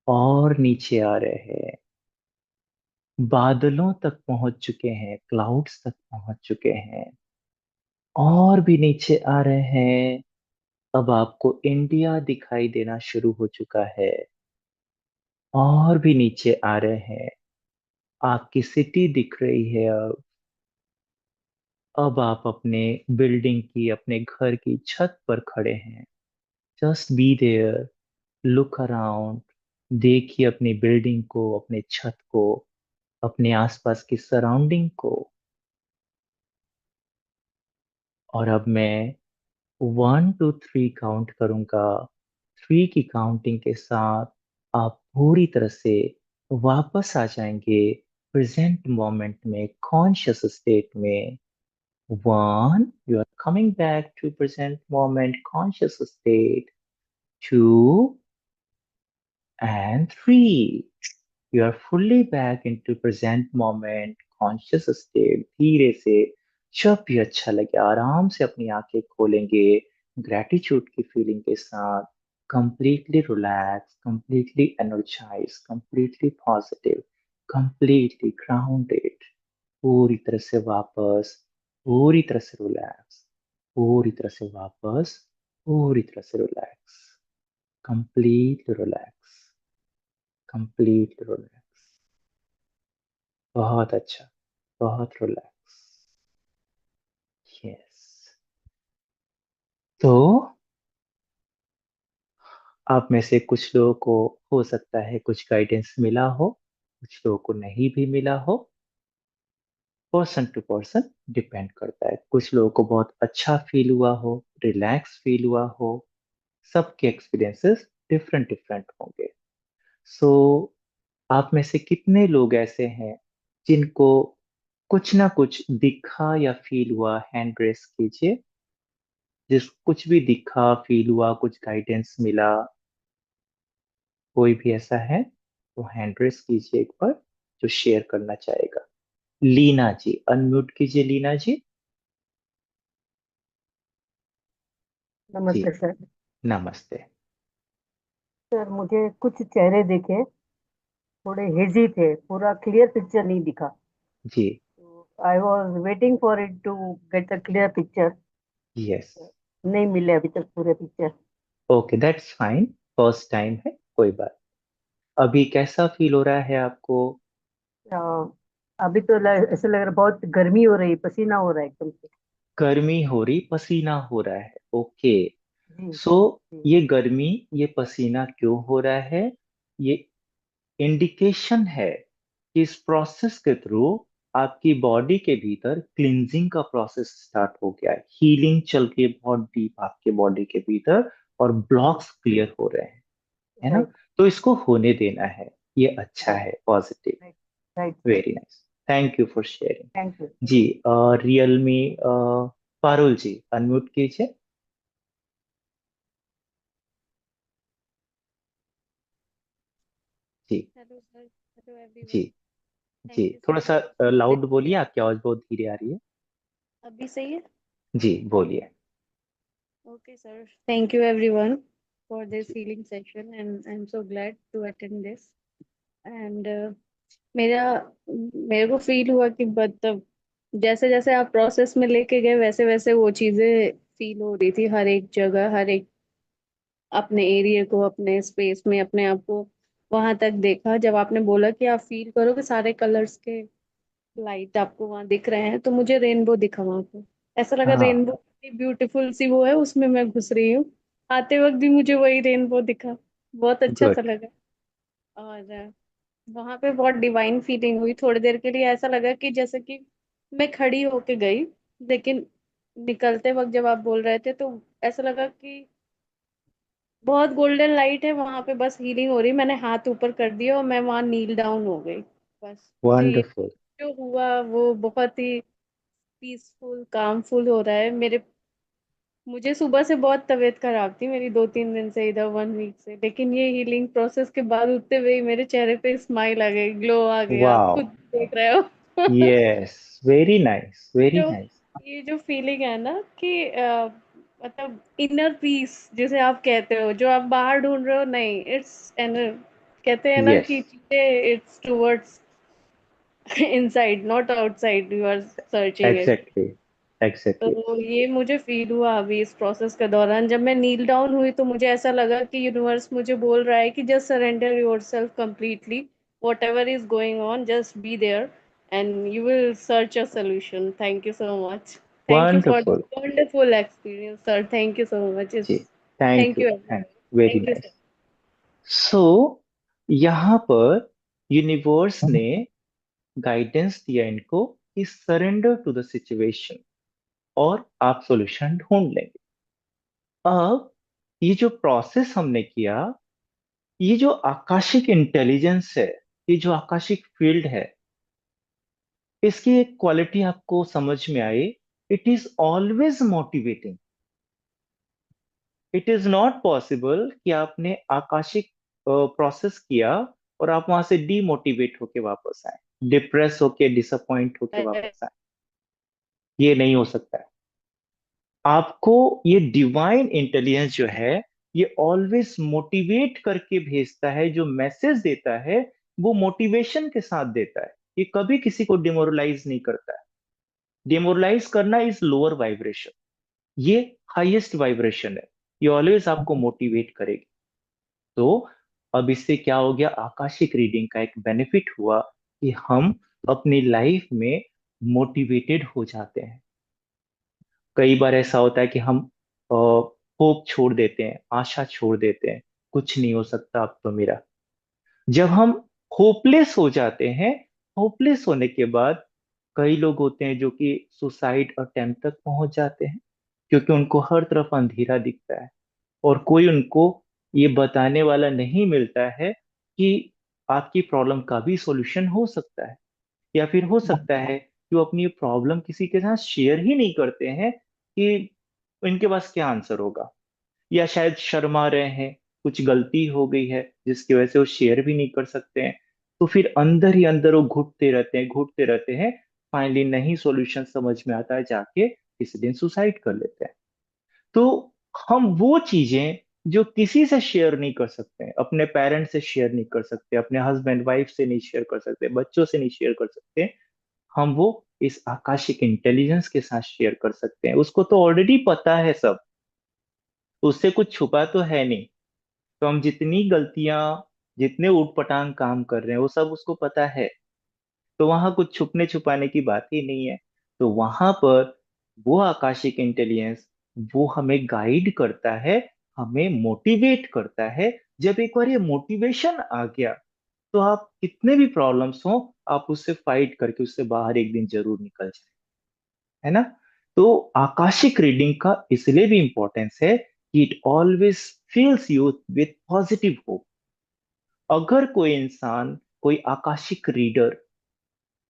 और नीचे आ रहे हैं, बादलों तक पहुंच चुके हैं, क्लाउड्स तक पहुंच चुके हैं। और भी नीचे आ रहे हैं। अब आपको इंडिया दिखाई देना शुरू हो चुका है। और भी नीचे आ रहे हैं, आपकी सिटी दिख रही है। अब आप अपने बिल्डिंग की, अपने घर की छत पर खड़े हैं। Just be there, look around. देखिए अपनी बिल्डिंग को, अपने छत को, अपने आसपास की सराउंडिंग को। और अब मैं 1 2 3 काउंट करूंगा। 3 की काउंटिंग के साथ आप पूरी तरह से वापस आ जाएंगे प्रेजेंट मोमेंट में, कॉन्शियस स्टेट में। 1, you are coming back to present moment conscious state. 2, and 3. You are fully back into present moment, conscious state. धीरे से जब भी अच्छा लगे आराम से अपनी आंखें खोलेंगे, ग्रेटिट्यूड की फीलिंग के साथ, completely relaxed, completely energized, completely positive, completely grounded, पूरी तरह से वापस, पूरी तरह से रिलैक्स, पूरी तरह से वापस, पूरी तरह से relax, complete relax, complete relax. बहुत अच्छा, बहुत रिलैक्स। यस। तो आप में से कुछ लोगों को हो सकता है कुछ गाइडेंस मिला हो, कुछ लोगों को नहीं भी मिला हो। पर्सन टू पर्सन डिपेंड करता है। कुछ लोगों को बहुत अच्छा फील हुआ हो, रिलैक्स फील हुआ हो। सबके एक्सपीरियंसेस डिफरेंट डिफरेंट होंगे। सो आप में से कितने लोग ऐसे हैं जिनको कुछ ना कुछ दिखा या फील हुआ? हैंड रेस कीजिए। जिस कुछ भी दिखा, फील हुआ, कुछ गाइडेंस मिला, कोई भी ऐसा है तो हैंड रेस कीजिए एक बार, जो शेयर करना चाहेगा। लीना जी, अनम्यूट कीजिए लीना जी। जी, नमस्ते सर। नमस्ते। सर मुझे कुछ चेहरे दिखे, थोड़े हेजी थे, पूरा क्लियर पिक्चर नहीं दिखा। जी। I was waiting for it to get a clear picture. Yes. नहीं मिले अभी तक पूरे picture. Okay, that's fine. First time है, कोई बात। अभी कैसा फील हो रहा है आपको? अभी तो ऐसे लग रहा है बहुत गर्मी हो रही, पसीना हो रहा है एकदम से। गर्मी हो रही, पसीना हो रहा है, ओके। जी सो जी। ये गर्मी, ये पसीना क्यों हो रहा है? ये इंडिकेशन है कि इस प्रोसेस के थ्रू आपकी बॉडी के भीतर क्लिनजिंग का प्रोसेस स्टार्ट हो गया है। हीलिंग चल के बहुत डीप आपके बॉडी के भीतर, और ब्लॉक्स क्लियर हो रहे हैं, है ना? राइट तो इसको होने देना है। ये अच्छा राइट है, positive. Right right sir. Very nice. Thank you for sharing. Thank you. जी, रियलमी पारुल जी, अनम्यूट कीजिए। जी। हेलो सर, हेलो जी। एवरीवन। जी, थैंक यू थोड़ा सो सा मच फॉर दिस लाउड बोलिए, हीलिंग। आपकी आवाज बहुत धीरे आ रही है। अभी सही है? जी, बोलिए। Okay sir, thank you everyone for this जी। Healing session and I am so glad to attend this. एंड मेरा मेरे को फील हुआ कि मतलब जैसे जैसे आप प्रोसेस में लेके गए वैसे वैसे वो चीजें फील हो रही थी हर एक जगह, हर एक अपने एरिया को, अपने स्पेस में अपने आप को वहां तक देखा। जब आपने बोला कि आप फील करो कि सारे कलर्स के लाइट आपको वहां दिख रहे हैं, तो मुझे रेनबो दिखा वहां पे। ऐसा लगा हाँ। रेनबो कितनी ब्यूटीफुल सी वो है, उसमें मैं घुस रही हूँ। आते वक्त भी मुझे वही रेनबो दिखा, बहुत अच्छा सा गुड। लगा। और वहां पे बहुत डिवाइन फीलिंग हुई। थोड़ी देर के लिए ऐसा लगा कि जैसे कि मैं खड़ी होके गई, लेकिन निकलते वक्त जब आप बोल रहे थे तो ऐसा लगा कि बहुत गोल्डन लाइट है वहां पे, बस हीलिंग हो रही। मैंने हाथ ऊपर कर दिया और मैं वहां नील डाउन हो गई। बस मुझे ये वंडरफुल। जो हुआ वो बहुत ही पीसफुल कामफुल हो रहा है मेरे। मुझे सुबह से बहुत तबीयत खराब थी मेरी, 2-3 दिन से, इधर 1 वीक से, लेकिन ये हीलिंग प्रोसेस के बाद उठते हुए ही मेरे चेहरे पे स्माइल आ गई, ग्लो आ गया, आप वाओ। खुद देख रहे हो। यस, वेरी नाइस, वेरी जो नाइस। ये जो फीलिंग है ना कि मतलब इनर पीस जिसे आप कहते हो, जो आप बाहर ढूंढ रहे हो, नहीं, इट्स इनर। कहते हैं ना यस, कि चीजें it's towards inside not outside, you are searching it. Exactly, exactly. तो ये मुझे फील हुआ अभी इस प्रोसेस के दौरान, जब मैं नील डाउन हुई तो मुझे ऐसा लगा कि यूनिवर्स मुझे बोल रहा है कि just surrender yourself completely, whatever is going on, just be there and you will search a solution. Thank you so much. Thank you for wonderful. This wonderful experience sir, thank you so much. जी, it's thank thank you, you thank everyone, very thank you sir. Nice. So यहाँ पर यूनिवर्स ने गाइडेंस दिया इनको कि सरेंडर टू द सिचुएशन, और आप सॉल्यूशन ढूंढ लेंगे। अब ये जो प्रोसेस हमने किया, ये जो आकाशिक इंटेलिजेंस है, ये जो आकाशिक फील्ड है, इसकी एक क्वालिटी आपको समझ में आए। It is always motivating. It is not possible कि आपने आकाशिक प्रोसेस किया और आप वहां से डीमोटिवेट होके वापस आए, डिप्रेस होके, डिसअपॉइंट होके वापस आए। ये नहीं हो सकता है। आपको ये डिवाइन इंटेलिजेंस जो है, ये ऑलवेज मोटिवेट करके भेजता है। जो मैसेज देता है वो मोटिवेशन के साथ देता है। ये कभी किसी को डिमोरलाइज नहीं करता है। डिमोरलाइज करना इज लोअर वाइब्रेशन, ये हाईएस्ट वाइब्रेशन है। ये ऑलवेज आपको मोटिवेट करेगी। तो अब इससे क्या हो गया, आकाशिक रीडिंग का एक बेनिफिट हुआ कि हम अपनी लाइफ में मोटिवेटेड हो जाते हैं। कई बार ऐसा होता है कि हम होप छोड़ देते हैं, आशा छोड़ देते हैं, कुछ नहीं हो सकता अब तो मेरा। जब हम होपलेस हो जाते हैं, होपलेस होने के बाद कई लोग होते हैं जो कि सुसाइड अटेम्प्ट तक पहुंच जाते हैं, क्योंकि उनको हर तरफ अंधेरा दिखता है और कोई उनको ये बताने वाला नहीं मिलता है कि आपकी प्रॉब्लम का भी सॉल्यूशन हो सकता है। या फिर हो सकता है कि वो अपनी प्रॉब्लम किसी के साथ शेयर ही नहीं करते हैं कि इनके पास क्या आंसर होगा, या शायद शर्मा रहे हैं, कुछ गलती हो गई है जिसकी वजह से वो शेयर भी नहीं कर सकते हैं। तो फिर अंदर ही अंदर वो घुटते रहते हैं, घुटते रहते हैं। फाइनली नहीं सॉल्यूशन समझ में आता है, जाके किसी दिन सुसाइड कर लेते हैं। तो हम वो चीजें जो किसी से शेयर नहीं कर सकते हैं, अपने पेरेंट्स से शेयर नहीं कर सकते, अपने हस्बैंड वाइफ से नहीं शेयर कर सकते, बच्चों से नहीं शेयर कर सकते, हम वो इस आकाशिक इंटेलिजेंस के साथ शेयर कर सकते हैं। उसको तो ऑलरेडी पता है सब, उससे कुछ छुपा तो है नहीं। तो हम जितनी गलतियां, जितने ऊटपटांग काम कर रहे हैं, वो सब उसको पता है। तो वहां कुछ छुपने छुपाने की बात ही नहीं है। तो वहां पर वो आकाशिक इंटेलिजेंस, वो हमें गाइड करता है, हमें मोटिवेट करता है। जब एक बार ये मोटिवेशन आ गया, तो आप कितने भी प्रॉब्लम्स हो, आप उससे फाइट करके उससे बाहर एक दिन जरूर निकल जाए, है ना। तो आकाशिक रीडिंग का इसलिए भी इंपॉर्टेंस है कि it always fills you with positive hope. अगर कोई इंसान, कोई आकाशिक रीडर,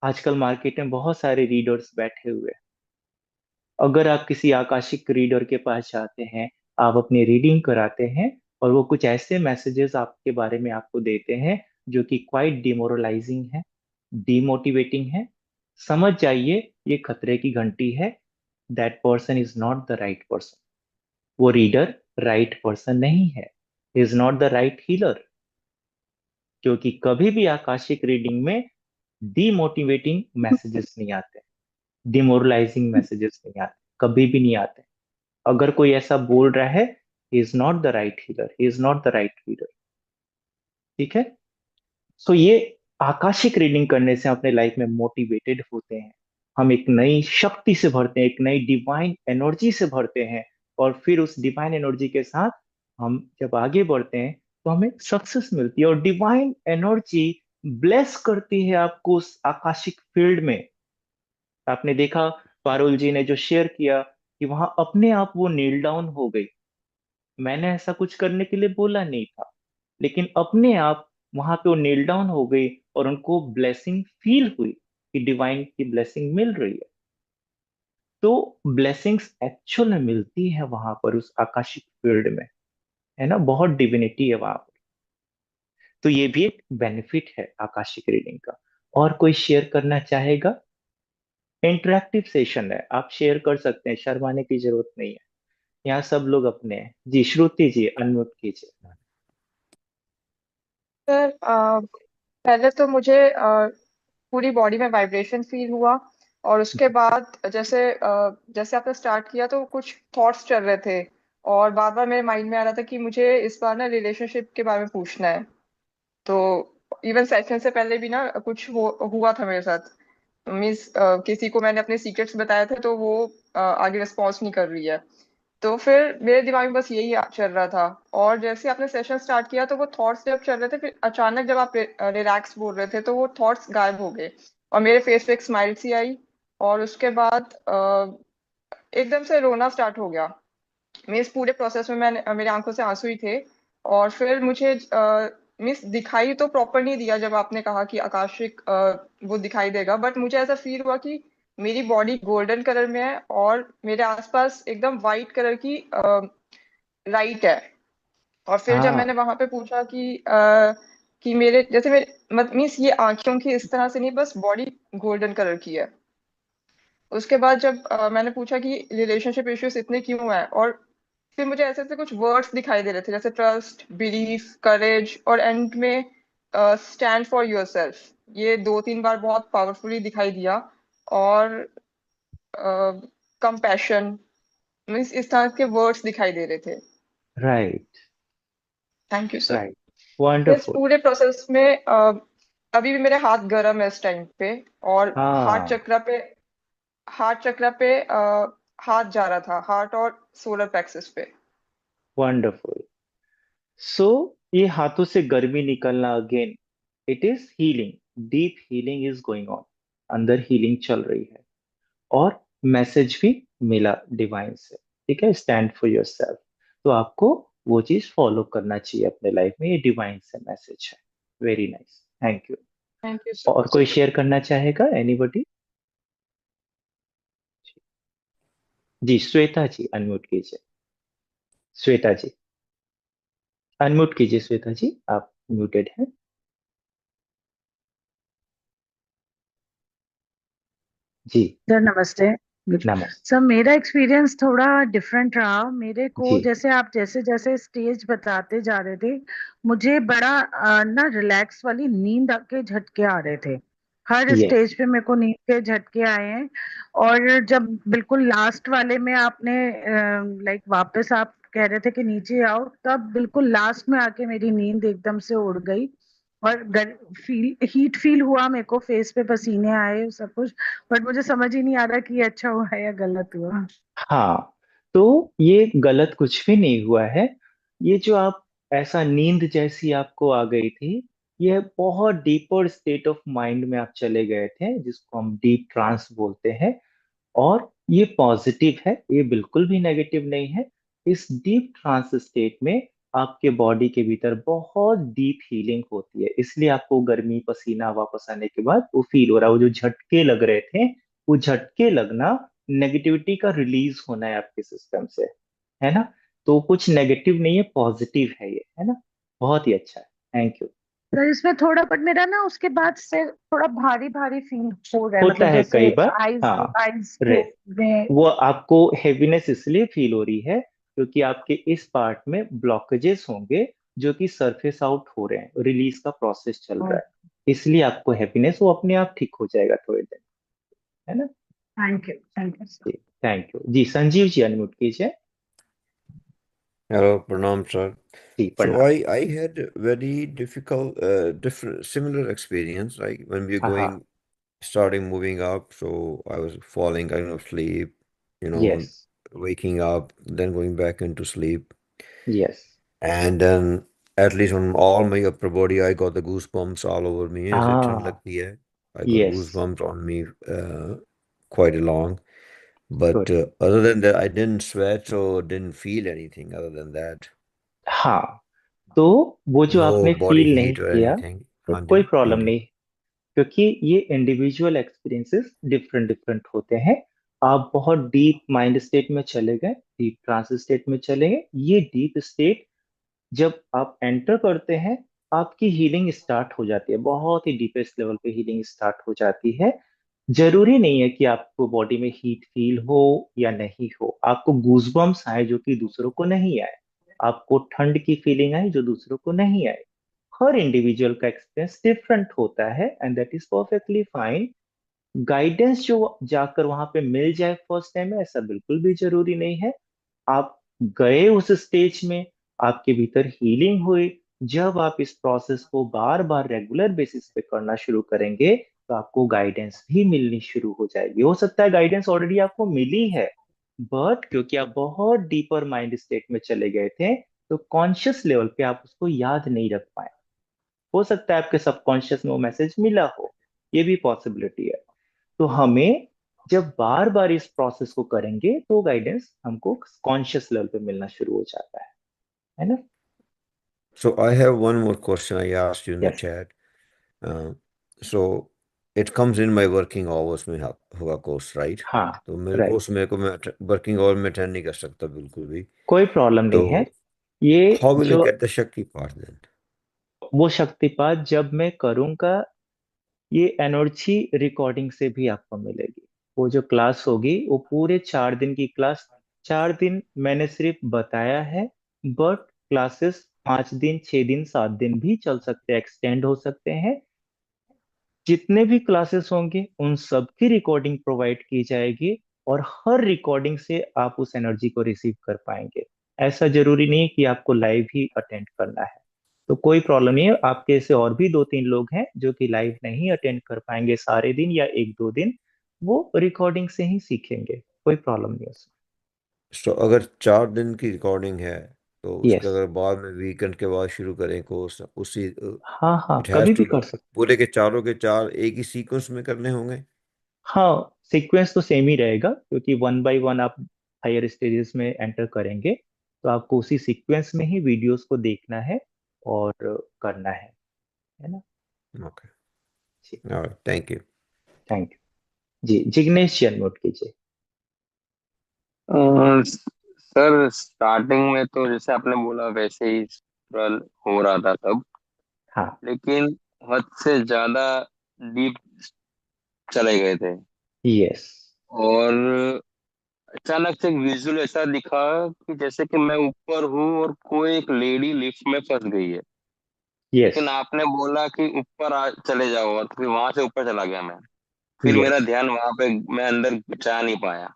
आजकल मार्केट में बहुत सारे रीडर्स बैठे हुए हैं, अगर आप किसी आकाशिक रीडर के पास जाते हैं, आप अपनी रीडिंग कराते हैं और वो कुछ ऐसे मैसेजेस आपके बारे में आपको देते हैं जो कि क्वाइट डिमोरलाइजिंग है, डिमोटिवेटिंग है, समझ जाइए ये खतरे की घंटी है। That person is not the right person. वो रीडर राइट पर्सन नहीं है, is not the right healer. क्योंकि कभी भी आकाशिक रीडिंग में डिमोटिवेटिंग मैसेजेस नहीं आते, डिमोरलाइजिंग मैसेजेस नहीं आते, कभी भी नहीं आते। अगर कोई ऐसा बोल रहा है, he is not the right healer, he is not the right reader. ठीक है। सो ये आकाशिक रीडिंग करने से हम अपने लाइफ में मोटिवेटेड होते हैं, हम एक नई शक्ति से भरते हैं, एक नई डिवाइन एनर्जी से भरते हैं। और फिर उस डिवाइन एनर्जी के साथ हम जब आगे बढ़ते हैं, तो हमें सक्सेस मिलती है और डिवाइन एनर्जी ब्लेस करती है आपको उस आकाशिक फील्ड में। आपने देखा, पारुल जी ने जो शेयर किया कि वहां अपने आप वो नील डाउन हो गई। मैंने ऐसा कुछ करने के लिए बोला नहीं था, लेकिन अपने आप वहां पे वो नील डाउन हो गई और उनको ब्लेसिंग फील हुई कि डिवाइन की ब्लेसिंग मिल रही है। तो ब्लेसिंग्स एक्चुअल में मिलती है वहां पर उस आकाशिक फील्ड में, है ना, बहुत डिविनिटी है वहां पर। तो ये भी एक बेनिफिट है आकाशिक रीडिंग का। और कोई शेयर करना चाहेगा? इंटरेक्टिव सेशन है, आप शेयर कर सकते हैं, शर्माने की जरूरत नहीं है। यहाँ सब लोग अपने हैं जी। श्रुति जी, अनम्यूट कीजिए। सर पहले तो मुझे पूरी बॉडी में वाइब्रेशन फील हुआ। और उसके बाद जैसे आपने स्टार्ट किया तो कुछ थॉट्स चल रहे थे। और बार बार मेरे माइंड में आ रहा था कि मुझे इस बार ना रिलेशनशिप के बारे में पूछना है। तो इवन सेशन से पहले भी ना कुछ हुआ था मेरे साथ। मीन्स किसी को मैंने अपने सीक्रेट्स बताए थे तो वो आगे रिस्पॉन्स नहीं कर रही है। तो फिर मेरे दिमाग में बस यही चल रहा था। और जैसे आपने सेशन स्टार्ट किया तो वो थॉट्स जब चल रहे थे, फिर अचानक जब आप रिलैक्स बोल रहे थे तो वो थॉट्स गायब हो गए और मेरे फेस पे एक स्माइल सी आई। और उसके बाद एकदम से रोना स्टार्ट हो गया। मैं इस पूरे प्रोसेस में मैंने मेरी आंखों से आंसू ही थे। और फिर मुझे मिस दिखाई तो प्रॉपर नहीं दिया जब आपने कहा कि आकाशिक वो दिखाई देगा, बट मुझे ऐसा फील हुआ कि मेरी बॉडी गोल्डन कलर में है और मेरे आसपास एकदम वाइट कलर की लाइट है। और फिर जब मैंने हाँ वहां पे पूछा कि मेरे जैसे मेरे मीन्स ये आंखों की इस तरह से नहीं, बस बॉडी गोल्डन कलर की है। उसके बाद जब मैंने पूछा कि रिलेशनशिप इश्यूज इतने क्यों हैं, और फिर मुझे ऐसे ऐसे कुछ वर्ड्स दिखाई दे रहे थे, जैसे ट्रस्ट, बिलीफ, करेज, और एंड में स्टैंड फॉर योरसेल्फ। ये दो तीन बार बहुत पावरफुली दिखाई दिया। और कंपैशन, मीन्स इस तरह के वर्ड्स दिखाई दे रहे थे। Right thank you sir. Right इस वंडरफुल। पूरे प्रोसेस में अभी भी मेरे हाथ गर्म है इस टाइम पे। और हार्ट हाँ चक्र पे हार्ट चक्र पे हाथ जा रहा था, हार्ट और सोलर प्लेक्सस पे। वंडरफुल। सो ये हाथों से गर्मी निकलना again, it is healing, deep healing is going on, अंदर हीलिंग चल रही है। और मैसेज भी मिला डिवाइन से, ठीक है, स्टैंड फॉर योर सेल्फ। तो आपको वो चीज फॉलो करना चाहिए अपने लाइफ में, ये डिवाइन से मैसेज है। Very nice, thank you. Thank you सो और मच कोई सर। शेयर करना चाहेगा, एनीबडी? जी श्वेता जी अनम्यूट कीजिए। श्वेता जी अनम्यूट कीजिए, श्वेता जी आप म्यूटेड हैं। जी सर नमस्ते। नमस्ते। सर मेरा एक्सपीरियंस थोड़ा डिफरेंट रहा। मेरे को जी जैसे आप जैसे जैसे स्टेज बताते जा रहे थे, मुझे बड़ा ना रिलैक्स वाली नींद के झटके आ रहे थे। हर यस स्टेज पे मेरे को नींद के झटके आए हैं। और जब बिल्कुल लास्ट वाले में आपने लाइक वापस आप कह रहे थे कि नीचे आओ, तब बिल्कुल लास्ट में आके मेरी नींद एकदम से उड़ गई। और हीट फील हुआ मेरे को, फेस पे पसीने आए सब कुछ। बट मुझे समझ ही नहीं आ रहा कि ये अच्छा हुआ या गलत हुआ। हाँ, तो ये गलत कुछ भी नहीं हुआ है। ये जो आप ऐसा नींद जैसी आपको आ गई थी, ये बहुत डीपर स्टेट ऑफ माइंड में आप चले गए थे, जिसको हम डीप ट्रांस बोलते हैं। और ये पॉजिटिव है, ये बिल्कुल भी नेगेटिव नहीं है। इस डीप ट्रांस स्टेट में आपके बॉडी के भीतर बहुत डीप हीलिंग होती है, इसलिए आपको गर्मी पसीना वापस आने के बाद वो फील हो रहा है। वो जो झटके लग रहे थे, वो झटके लगना नेगेटिविटी का रिलीज होना है आपके सिस्टम से, है ना? तो कुछ नेगेटिव नहीं है, पॉजिटिव है ये, है ना? बहुत ही अच्छा है, थैंक यू। सर इसमें थोड़ा, बट मेरा ना उसके बाद से थोड़ा भारी भारी फील हो रहा है, होता मतलब है जैसे कई बार। आईज हाँ आईज रे, के में। वो आपको हेवीनेस इसलिए फील हो रही है क्योंकि आपके इस पार्ट में ब्लॉकेजेस होंगे, जो कि सरफेस आउट हो रहे हैं, रिलीज का प्रोसेस चल रहा है, इसलिए आपको हैप्पीनेस, वो अपने आप ठीक हो जाएगा थोड़े दिन, है ना? Thank you sir. जी थैंक यू। जी संजीव जी अनम्यूट कीजिए। Hello, Pranam sir. जी So pranam. I had a very difficult, different, similar experience. Like when we were हाँ हाँ। going, starting moving up, so I was falling kind of sleep, you yes know, waking up, then going back into sleep, yes. and then at least on all my upper body, I got the goosebumps all over me. ऐसे ठंड हाँ लगती है. I got yes. goosebumps on me quite a long. But good. other than that, I didn't sweat, so didn't feel anything other than that. हाँ, तो वो जो No आपने body फील नहीं heat or किया, anything. तो हाँ कोई जी, हाँ प्रॉब्लम जी. नहीं, क्योंकि ये इंडिविजुअल एक्सपीरियंसेस डिफरेंट डिफरेंट होते हैं। आप बहुत डीप माइंड स्टेट में चले गए, डीप ट्रांस स्टेट में चले गए। ये डीप स्टेट जब आप एंटर करते हैं, आपकी हीलिंग स्टार्ट हो जाती है, बहुत ही डीपेस्ट लेवल पे हीलिंग स्टार्ट हो जाती है। जरूरी नहीं है कि आपको बॉडी में हीट फील हो या नहीं हो, आपको गूजबम्स आए जो कि दूसरों को नहीं आए, आपको ठंड की फीलिंग आई जो दूसरों को नहीं आए। हर इंडिविजुअल का एक्सपीरियंस डिफरेंट होता है, and that is perfectly fine. Guidance जो जाकर वहां पे मिल जाए फर्स्ट टाइम में, ऐसा बिल्कुल भी जरूरी नहीं है। आप गए उस स्टेज में, आपके भीतर हीलिंग हुई। जब आप इस प्रोसेस को बार बार रेगुलर बेसिस पे करना शुरू करेंगे, तो आपको गाइडेंस भी मिलनी शुरू हो जाएगी। हो सकता है गाइडेंस ऑलरेडी आपको मिली है, बट क्योंकि आप बहुत डीपर माइंड स्टेट में चले गए थे, तो कॉन्शियस लेवल पे आप उसको याद नहीं रख पाए। हो सकता है आपके सबकॉन्शियस में वो मैसेज मिला हो, ये भी पॉसिबिलिटी है। तो हमें जब बार बार इस प्रोसेस को करेंगे, तो गाइडेंस हमको कॉन्शियस लेवल पे मिलना शुरू हो जाता है ना? So I have one more question I asked you in the yes. chat. Uh, so it comes in my working hours में होगा कोर्स, राइट? हाँ तो मेरे को राइट, उसमें को मैं वर्किंग आवर में अटेंड नहीं कर सकता बिल्कुल भी. कोई प्रॉब्लम तो नहीं है। ये How will you जो get the Shakti part then? वो शक्तिपात जब मैं करूंगा, ये एनर्जी रिकॉर्डिंग से भी आपको मिलेगी। वो जो क्लास होगी वो पूरे 4 दिन की क्लास, 4 दिन मैंने सिर्फ बताया है, बट क्लासेस 5 दिन, 6 दिन, 7 दिन भी चल सकते हैं, एक्सटेंड हो सकते हैं। जितने भी क्लासेस होंगे उन सब की रिकॉर्डिंग प्रोवाइड की जाएगी, और हर रिकॉर्डिंग से आप उस एनर्जी को रिसीव कर पाएंगे। ऐसा जरूरी नहीं है कि आपको लाइव ही अटेंड करना है। तो कोई प्रॉब्लम नहीं है, आपके ऐसे और भी 2-3 लोग हैं जो कि लाइव नहीं अटेंड कर पाएंगे सारे दिन या 1-2 दिन, वो रिकॉर्डिंग से ही सीखेंगे, कोई प्रॉब्लम नहीं है उसमें। So अगर 4 दिन की रिकॉर्डिंग है तो उसके यस। अगर बाद में वीकेंड के बाद शुरू करें कोर्स, उसी हाँ हाँ, इट कभी हैज भी टू कर सकते। पूरे के चारों के चार एक ही सीक्वेंस में करने होंगे? हाँ, सीक्वेंस तो सेम ही रहेगा, क्योंकि 1 बाय 1 आप हायर स्टेजेस में एंटर करेंगे, तो आपको उसी सीक्वेंस में ही वीडियोस को देखना है और करना है ना। ओके, जी, alright, thank you. Thank you. जी, जिग्नेश जी अनम्यूट कीजिए। सर स्टार्टिंग में तो जैसे आपने बोला वैसे ही रन हो रहा था सब, हाँ। लेकिन हद से ज्यादा डीप चले गए थे। यस। और अचानक से एक विजुअल ऐसा दिखा कि जैसे कि मैं ऊपर हूँ और कोई एक लेडी लिफ्ट में फंस गई है। यस। लेकिन आपने बोला कि ऊपर चले जाओ, और फिर वहां से ऊपर चला गया मैं। फिर मेरा यस। ध्यान वहां पे, मैं अंदर जा नहीं पाया।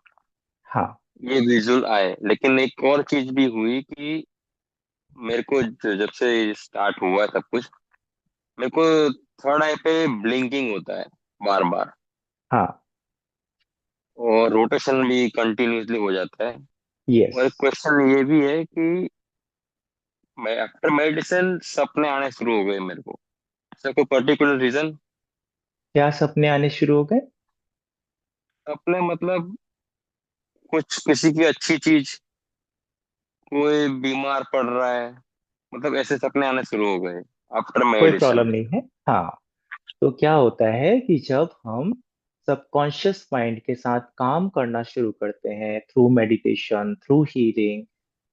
हाँ। ये विजुअल आए, लेकिन एक और चीज भी हुई कि मेरे को जब से स्टार्ट हुआ सब कुछ, मेरे को थर्ड आई पे ब्लिंकिंग होता है बार बार, हाँ। और रोटेशन भी कंटिन्यूअसली हो जाता है। यस। और एक क्वेश्चन ये भी है कि मैं आफ्टर मेडिटेशन सपने आने शुरू हो गए मेरे को। सर कोई पर्टिकुलर रीजन? क्या सपने आने शुरू हो गए? सपने मतलब कुछ किसी की अच्छी चीज, कोई बीमार पड़ रहा है, मतलब ऐसे सपने आने शुरू हो गए आफ्टर कोई मेडिटेशन। प्रॉब्लम नहीं है। हाँ, तो क्या होता है कि जब हम सबकॉन्शियस माइंड के साथ काम करना शुरू करते हैं थ्रू मेडिटेशन, थ्रू हीलिंग,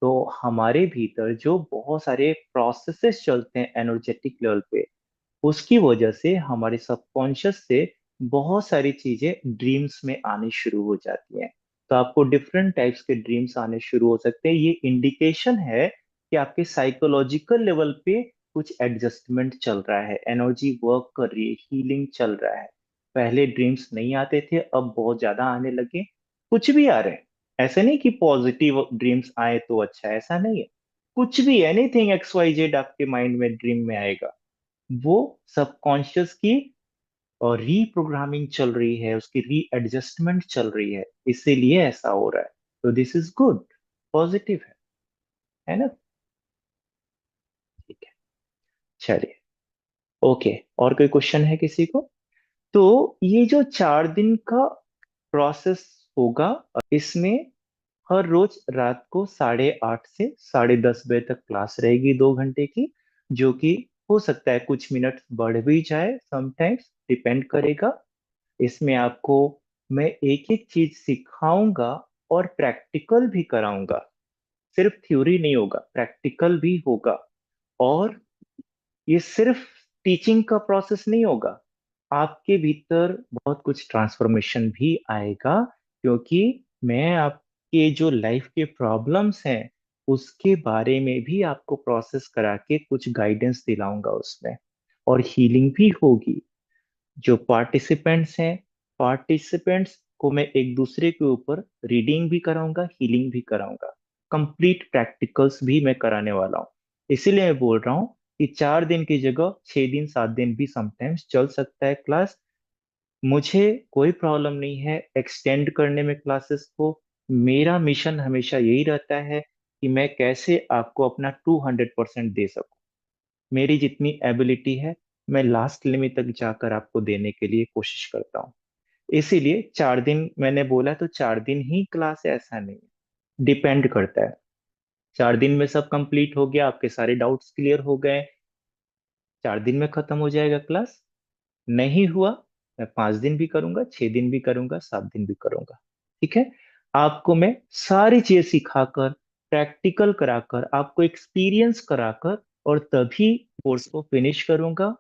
तो हमारे भीतर जो बहुत सारे प्रोसेसेस चलते हैं एनर्जेटिक लेवल पे, उसकी वजह से हमारे सबकॉन्शियस से बहुत सारी चीजें ड्रीम्स में आनी शुरू हो जाती हैं। तो आपको डिफरेंट टाइप्स के ड्रीम्स आने शुरू हो सकते हैं। ये इंडिकेशन है कि आपके साइकोलॉजिकल लेवल पे कुछ एडजस्टमेंट चल रहा है, एनर्जी वर्क कर रही है, हीलिंग चल रहा है। पहले ड्रीम्स नहीं आते थे, अब बहुत ज्यादा आने लगे। कुछ भी आ रहे हैं, ऐसा नहीं कि पॉजिटिव ड्रीम्स आए तो अच्छा है, ऐसा नहीं है। कुछ भी, एनीथिंग XYZ आपके माइंड में ड्रीम में आएगा, वो सबकॉन्शियस की और रीप्रोग्रामिंग चल रही है, उसकी रीएडजस्टमेंट चल रही है, इसीलिए ऐसा हो रहा है। तो दिस इज गुड, पॉजिटिव है ना। ठीक है, चलिए। ओके, और कोई क्वेश्चन है किसी को? तो ये जो 4 दिन का प्रोसेस होगा, इसमें हर रोज रात को 8:30 से 10:30 बजे तक क्लास रहेगी, 2 घंटे की, जो कि हो सकता है कुछ मिनट बढ़ भी जाए, समटाइम्स डिपेंड करेगा। इसमें आपको मैं एक एक चीज सिखाऊंगा और प्रैक्टिकल भी कराऊंगा। सिर्फ थ्योरी नहीं होगा, प्रैक्टिकल भी होगा। और ये सिर्फ टीचिंग का प्रोसेस नहीं होगा, आपके भीतर बहुत कुछ ट्रांसफॉर्मेशन भी आएगा, क्योंकि मैं आपके जो लाइफ के प्रॉब्लम्स हैं उसके बारे में भी आपको प्रोसेस करा के कुछ गाइडेंस दिलाऊंगा उसमें, और हीलिंग भी होगी। जो पार्टिसिपेंट्स हैं, पार्टिसिपेंट्स को मैं एक दूसरे के ऊपर रीडिंग भी कराऊंगा, हीलिंग भी कराऊंगा, कंप्लीट प्रैक्टिकल्स भी मैं कराने वाला हूँ। इसीलिए मैं बोल रहा हूँ कि 4 दिन की जगह 6 दिन, 7 दिन भी समटाइम्स चल सकता है क्लास। मुझे कोई प्रॉब्लम नहीं है एक्सटेंड करने में क्लासेस को। मेरा मिशन हमेशा यही रहता है कि मैं कैसे आपको अपना 200% दे सकूं। मेरी जितनी एबिलिटी है, मैं लास्ट लिमिट तक जाकर आपको देने के लिए कोशिश करता हूँ। इसीलिए 4 दिन मैंने बोला, तो 4 दिन ही क्लास है ऐसा नहीं है, डिपेंड करता है। 4 दिन में सब कंप्लीट हो गया, आपके सारे डाउट्स क्लियर हो गए, 4 दिन में खत्म हो जाएगा क्लास। नहीं हुआ, मैं 5 दिन भी करूंगा, 6 दिन भी करूंगा, 7 दिन भी करूंगा। ठीक है, आपको मैं सारी चीजें सिखाकर प्रैक्टिकल कराकर, आपको एक्सपीरियंस कराकर, और तभी कोर्स को फिनिश करूंगा।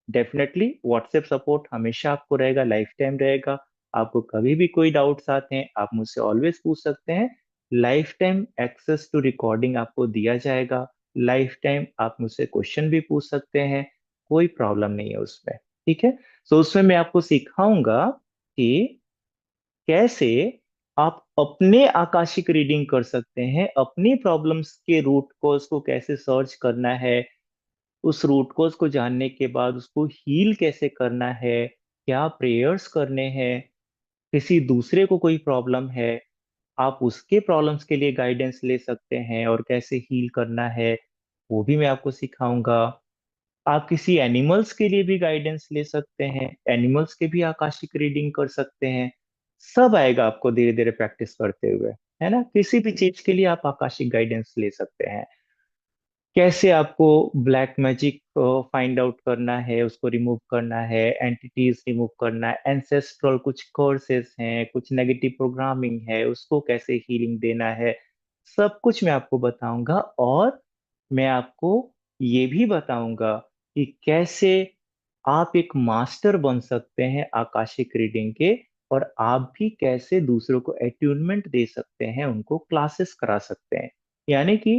डेफिनेटली व्हाट्सएप सपोर्ट हमेशा आपको रहेगा, लाइफ टाइम रहेगा। आपको कभी भी कोई डाउट्स आते हैं, आप मुझसे ऑलवेज पूछ सकते हैं। Lifetime access to recording आपको दिया जाएगा। लाइफ टाइम आप मुझसे क्वेश्चन भी पूछ सकते हैं, कोई प्रॉब्लम नहीं है उसमें। ठीक है। सो उसमें मैं आपको सिखाऊंगा कि कैसे आप अपने आकाशिक रीडिंग कर सकते हैं, अपनी प्रॉब्लम्स के रूट कोज को कैसे सर्च करना है, उस रूट कोज को जानने के बाद उसको हील कैसे करना है, क्या प्रेयर्स करने हैं। किसी दूसरे को कोई प्रॉब्लम है, आप उसके प्रॉब्लम्स के लिए गाइडेंस ले सकते हैं, और कैसे हील करना है वो भी मैं आपको सिखाऊंगा। आप किसी एनिमल्स के लिए भी गाइडेंस ले सकते हैं, एनिमल्स के भी आकाशिक रीडिंग कर सकते हैं। सब आएगा आपको धीरे धीरे प्रैक्टिस करते हुए, है ना। किसी भी चीज के लिए आप आकाशिक गाइडेंस ले सकते हैं। कैसे आपको ब्लैक मैजिक फाइंड आउट करना है, उसको रिमूव करना है, एंटिटीज रिमूव करना है, एंसेस्ट्रल कुछ कर्सेस हैं, कुछ नेगेटिव प्रोग्रामिंग है, उसको कैसे हीलिंग देना है, सब कुछ मैं आपको बताऊंगा। और मैं आपको ये भी बताऊंगा कि कैसे आप एक मास्टर बन सकते हैं आकाशिक रीडिंग के, और आप भी कैसे दूसरों को अट्यूनमेंट दे सकते हैं, उनको क्लासेस करा सकते हैं। यानी कि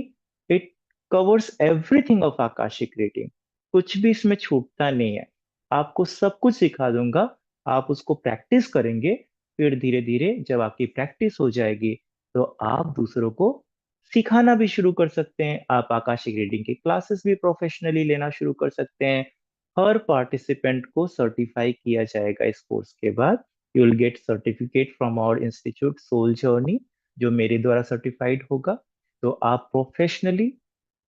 it covers everything of Akashic reading. कुछ भी इसमें छूटता नहीं है। आपको सब कुछ सिखा दूंगा, आप उसको प्रैक्टिस करेंगे। फिर धीरे धीरे जब आपकी प्रैक्टिस हो जाएगी, तो आप दूसरों को सिखाना भी शुरू कर सकते हैं। आप आकाशिक रीडिंग की क्लासेस भी प्रोफेशनली लेना शुरू कर सकते हैं। हर पार्टिसिपेंट को सर्टिफाई किया जाएगा इस कोर्स के बाद। You will get certificate from our institute Soul Journey, जो मेरे द्वारा सर्टिफाइड होगा। तो आप प्रोफेशनली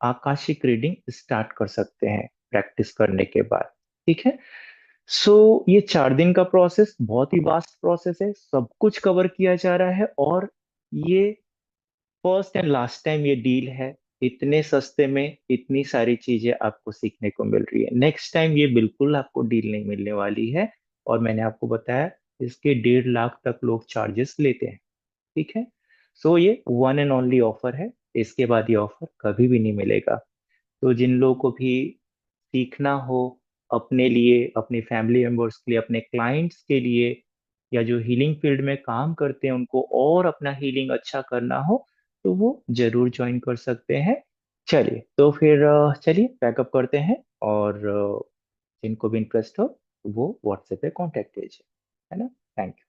आकाशिक रीडिंग स्टार्ट कर सकते हैं प्रैक्टिस करने के बाद। ठीक है। सो ये 4 दिन का प्रोसेस बहुत ही वास्ट प्रोसेस है, सब कुछ कवर किया जा रहा है। और ये फर्स्ट एंड लास्ट टाइम ये डील है। इतने सस्ते में इतनी सारी चीजें आपको सीखने को मिल रही है। नेक्स्ट टाइम ये बिल्कुल आपको डील नहीं मिलने वाली है। और मैंने आपको बताया, इसके 1.5 लाख तक लोग चार्जेस लेते हैं। ठीक है। सो ये वन एंड ओनली ऑफर है, इसके बाद ये ऑफर कभी भी नहीं मिलेगा। तो जिन लोगों को भी सीखना हो, अपने लिए, अपने फैमिली मेंबर्स के लिए, अपने क्लाइंट्स के लिए, या जो हीलिंग फील्ड में काम करते हैं उनको और अपना हीलिंग अच्छा करना हो, तो वो जरूर ज्वाइन कर सकते हैं। चलिए तो फिर चलिए पैकअप करते हैं। और जिनको भी इंटरेस्ट हो वो व्हाट्सएप पे कांटेक्ट कीजिए, है ना। Thank you.